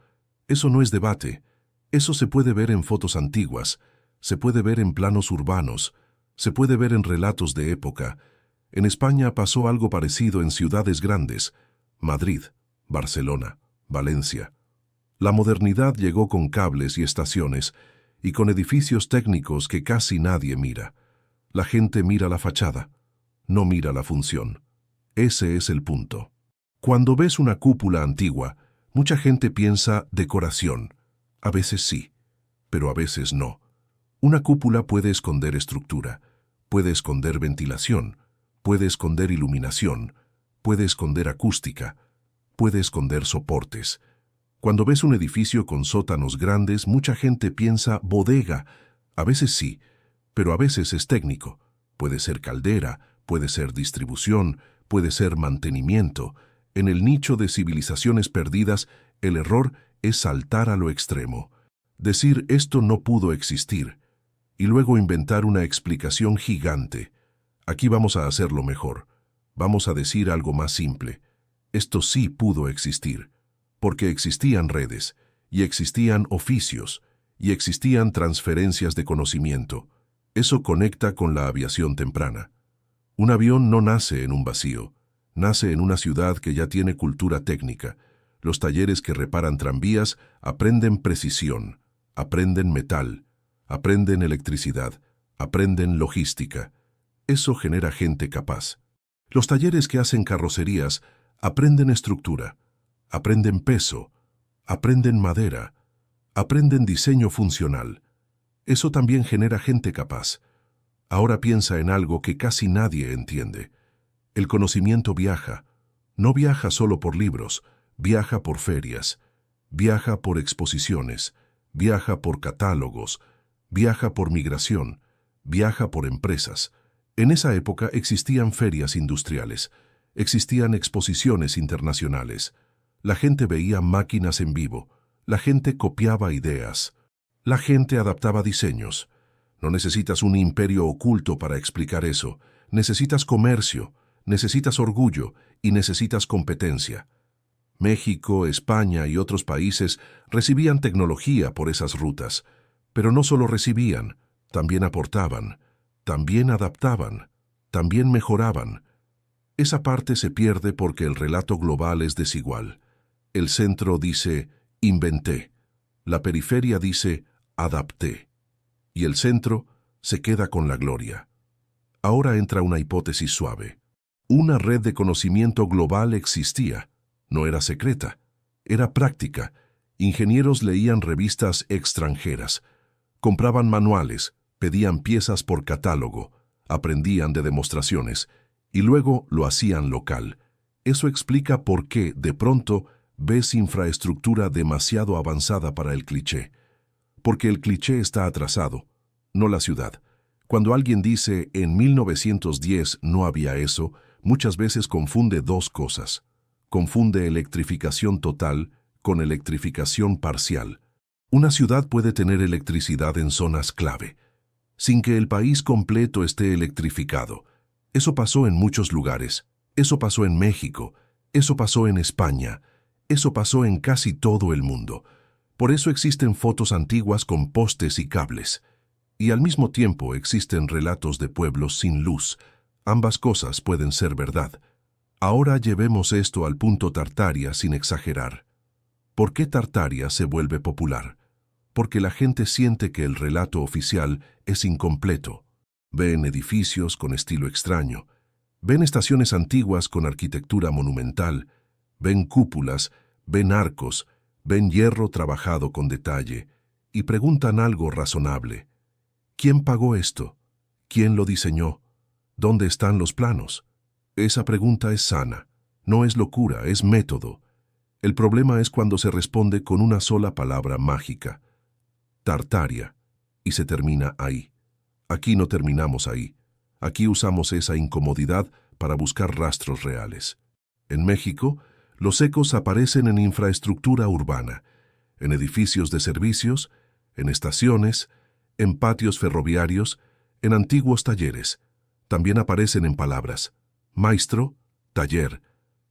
Eso no es debate. Eso se puede ver en fotos antiguas, se puede ver en planos urbanos, se puede ver en relatos de época. En España pasó algo parecido en ciudades grandes, Madrid, Barcelona, Valencia. La modernidad llegó con cables y estaciones, y con edificios técnicos que casi nadie mira. La gente mira la fachada, no mira la función. Ese es el punto. Cuando ves una cúpula antigua, mucha gente piensa decoración. A veces sí, pero a veces no. Una cúpula puede esconder estructura, puede esconder ventilación, puede esconder iluminación, puede esconder acústica, puede esconder soportes. Cuando ves un edificio con sótanos grandes, mucha gente piensa bodega. A veces sí, pero a veces es técnico. Puede ser caldera, puede ser distribución, puede ser mantenimiento. En el nicho de civilizaciones perdidas, el error es saltar a lo extremo. Decir esto no pudo existir, y luego inventar una explicación gigante. Aquí vamos a hacerlo mejor. Vamos a decir algo más simple. Esto sí pudo existir, porque existían redes, y existían oficios, y existían transferencias de conocimiento. Eso conecta con la aviación temprana. Un avión no nace en un vacío, nace en una ciudad que ya tiene cultura técnica. Los talleres que reparan tranvías aprenden precisión, aprenden metal, aprenden electricidad, aprenden logística. Eso genera gente capaz. Los talleres que hacen carrocerías aprenden estructura, aprenden peso, aprenden madera, aprenden diseño funcional. Eso también genera gente capaz. Ahora piensa en algo que casi nadie entiende. El conocimiento viaja. No viaja solo por libros, viaja por ferias, viaja por exposiciones, viaja por catálogos, viaja por migración, viaja por empresas. En esa época existían ferias industriales, existían exposiciones internacionales. La gente veía máquinas en vivo, la gente copiaba ideas, la gente adaptaba diseños. No necesitas un imperio oculto para explicar eso. Necesitas comercio, necesitas orgullo y necesitas competencia. México, España y otros países recibían tecnología por esas rutas, pero no solo recibían, también aportaban, también adaptaban, también mejoraban. Esa parte se pierde porque el relato global es desigual. El centro dice, inventé. La periferia dice, adapté. Y el centro se queda con la gloria. Ahora entra una hipótesis suave. Una red de conocimiento global existía. No era secreta, era práctica. Ingenieros leían revistas extranjeras, compraban manuales, pedían piezas por catálogo, aprendían de demostraciones y luego lo hacían local. Eso explica por qué, de pronto, ves infraestructura demasiado avanzada para el cliché. Porque el cliché está atrasado, no la ciudad. Cuando alguien dice en 1910 no había eso, muchas veces confunde dos cosas. Confunde electrificación total con electrificación parcial. Una ciudad puede tener electricidad en zonas clave, sin que el país completo esté electrificado. Eso pasó en muchos lugares. Eso pasó en México. Eso pasó en España. Eso pasó en casi todo el mundo. Por eso existen fotos antiguas con postes y cables. Y al mismo tiempo existen relatos de pueblos sin luz. Ambas cosas pueden ser verdad. Ahora llevemos esto al punto Tartaria sin exagerar. ¿Por qué Tartaria se vuelve popular? Porque la gente siente que el relato oficial es incompleto. Ven edificios con estilo extraño. Ven estaciones antiguas con arquitectura monumental. Ven cúpulas, ven arcos, ven hierro trabajado con detalle. Y preguntan algo razonable. ¿Quién pagó esto? ¿Quién lo diseñó? ¿Dónde están los planos? Esa pregunta es sana, no es locura, es método. El problema es cuando se responde con una sola palabra mágica, Tartaria, y se termina ahí. Aquí no terminamos ahí. Aquí usamos esa incomodidad para buscar rastros reales. En México, los ecos aparecen en infraestructura urbana, en edificios de servicios, en estaciones, en patios ferroviarios, en antiguos talleres. También aparecen en palabras. Maestro, taller,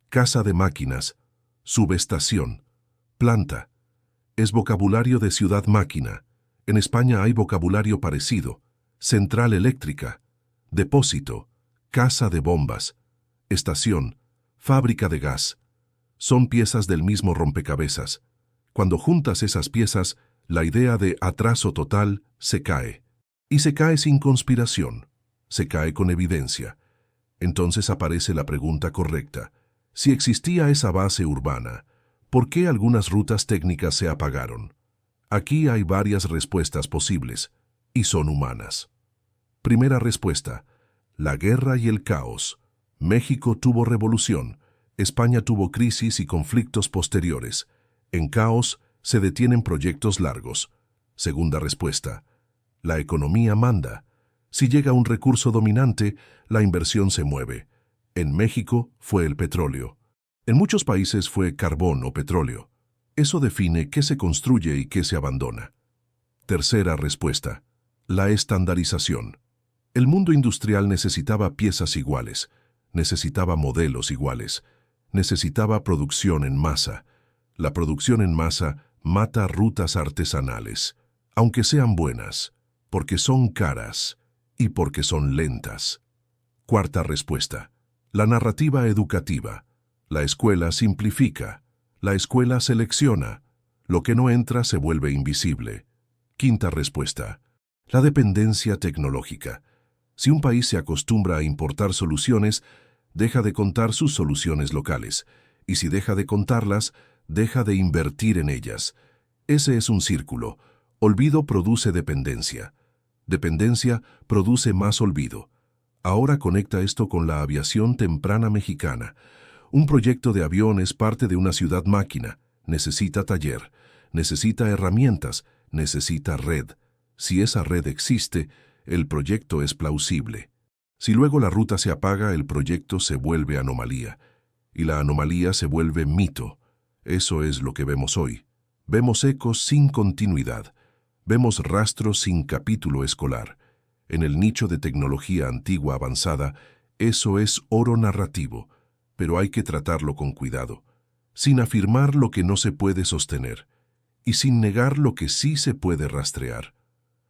casa de máquinas, subestación, planta. Es vocabulario de ciudad máquina. En España hay vocabulario parecido. Central eléctrica, depósito, casa de bombas, estación, fábrica de gas. Son piezas del mismo rompecabezas. Cuando juntas esas piezas, la idea de atraso total se cae. Y se cae sin conspiración. Se cae con evidencia. Entonces aparece la pregunta correcta. Si existía esa base urbana, ¿por qué algunas rutas técnicas se apagaron? Aquí hay varias respuestas posibles, y son humanas. Primera respuesta: la guerra y el caos. México tuvo revolución, España tuvo crisis y conflictos posteriores. En caos se detienen proyectos largos. Segunda respuesta: la economía manda. Si llega un recurso dominante, la inversión se mueve. En México fue el petróleo. En muchos países fue carbón o petróleo. Eso define qué se construye y qué se abandona. Tercera respuesta: la estandarización. El mundo industrial necesitaba piezas iguales, necesitaba modelos iguales, necesitaba producción en masa. La producción en masa mata rutas artesanales, aunque sean buenas, porque son caras y porque son lentas. Cuarta respuesta: la narrativa educativa. La escuela simplifica, la escuela selecciona, lo que no entra se vuelve invisible. Quinta respuesta: la dependencia tecnológica. Si un país se acostumbra a importar soluciones, deja de contar sus soluciones locales, y si deja de contarlas, deja de invertir en ellas. Ese es un círculo. Olvido produce dependencia. Dependencia produce más olvido. Ahora conecta esto con la aviación temprana mexicana. Un proyecto de avión es parte de una ciudad máquina. Necesita taller, necesita herramientas, necesita red. Si esa red existe, el proyecto es plausible. Si luego la ruta se apaga, el proyecto se vuelve anomalía. Y la anomalía se vuelve mito. Eso es lo que vemos hoy. Vemos ecos sin continuidad. Vemos rastros sin capítulo escolar. En el nicho de tecnología antigua avanzada, eso es oro narrativo, pero hay que tratarlo con cuidado, sin afirmar lo que no se puede sostener y sin negar lo que sí se puede rastrear.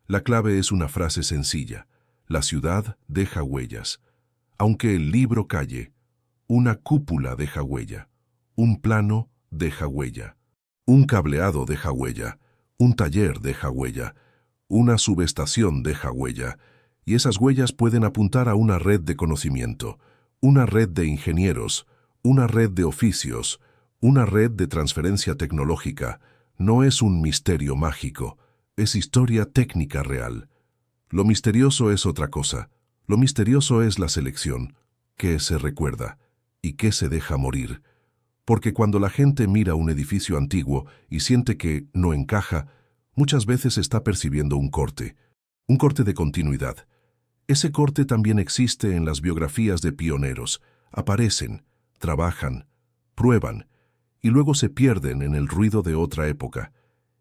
La clave es una frase sencilla: la ciudad deja huellas. Aunque el libro calle, una cúpula deja huella, un plano deja huella, un cableado deja huella, un taller deja huella, una subestación deja huella, y esas huellas pueden apuntar a una red de conocimiento, una red de ingenieros, una red de oficios, una red de transferencia tecnológica. No es un misterio mágico, es historia técnica real. Lo misterioso es otra cosa. Lo misterioso es la selección, qué se recuerda y qué se deja morir. Porque cuando la gente mira un edificio antiguo y siente que no encaja, muchas veces está percibiendo un corte de continuidad. Ese corte también existe en las biografías de pioneros. Aparecen, trabajan, prueban, y luego se pierden en el ruido de otra época.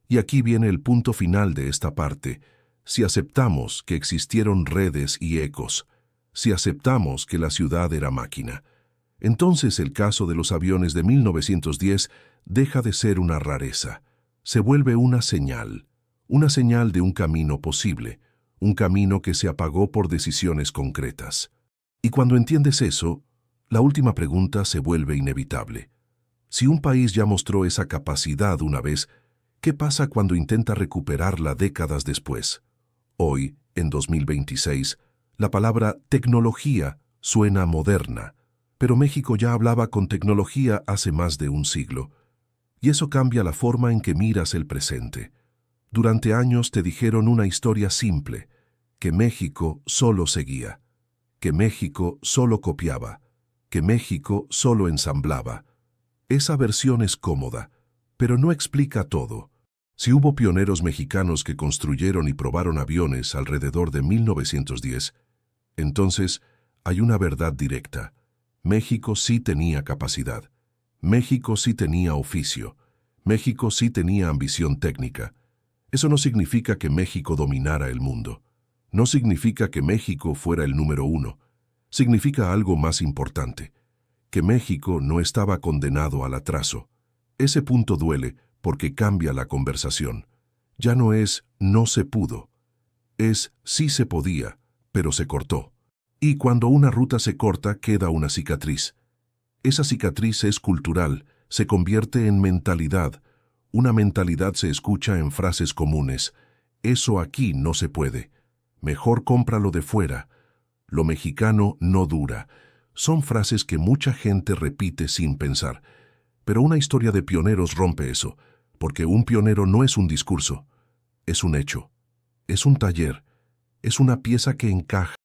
Y aquí viene el punto final de esta parte. Si aceptamos que existieron redes y ecos, si aceptamos que la ciudad era máquina, entonces el caso de los aviones de 1910 deja de ser una rareza. Se vuelve una señal de un camino posible, un camino que se apagó por decisiones concretas. Y cuando entiendes eso, la última pregunta se vuelve inevitable. Si un país ya mostró esa capacidad una vez, ¿qué pasa cuando intenta recuperarla décadas después? Hoy, en 2026, la palabra tecnología suena moderna, pero México ya hablaba con tecnología hace más de un siglo. Y eso cambia la forma en que miras el presente. Durante años te dijeron una historia simple, que México solo seguía, que México solo copiaba, que México solo ensamblaba. Esa versión es cómoda, pero no explica todo. Si hubo pioneros mexicanos que construyeron y probaron aviones alrededor de 1910, entonces hay una verdad directa. México sí tenía capacidad. México sí tenía oficio. México sí tenía ambición técnica. Eso no significa que México dominara el mundo. No significa que México fuera el número uno. Significa algo más importante, que México no estaba condenado al atraso. Ese punto duele porque cambia la conversación. Ya no es no se pudo, es sí se podía, pero se cortó. Y cuando una ruta se corta, queda una cicatriz. Esa cicatriz es cultural, se convierte en mentalidad. Una mentalidad se escucha en frases comunes. Eso aquí no se puede. Mejor cómpralo de fuera. Lo mexicano no dura. Son frases que mucha gente repite sin pensar. Pero una historia de pioneros rompe eso, porque un pionero no es un discurso, es un hecho, es un taller, es una pieza que encaja.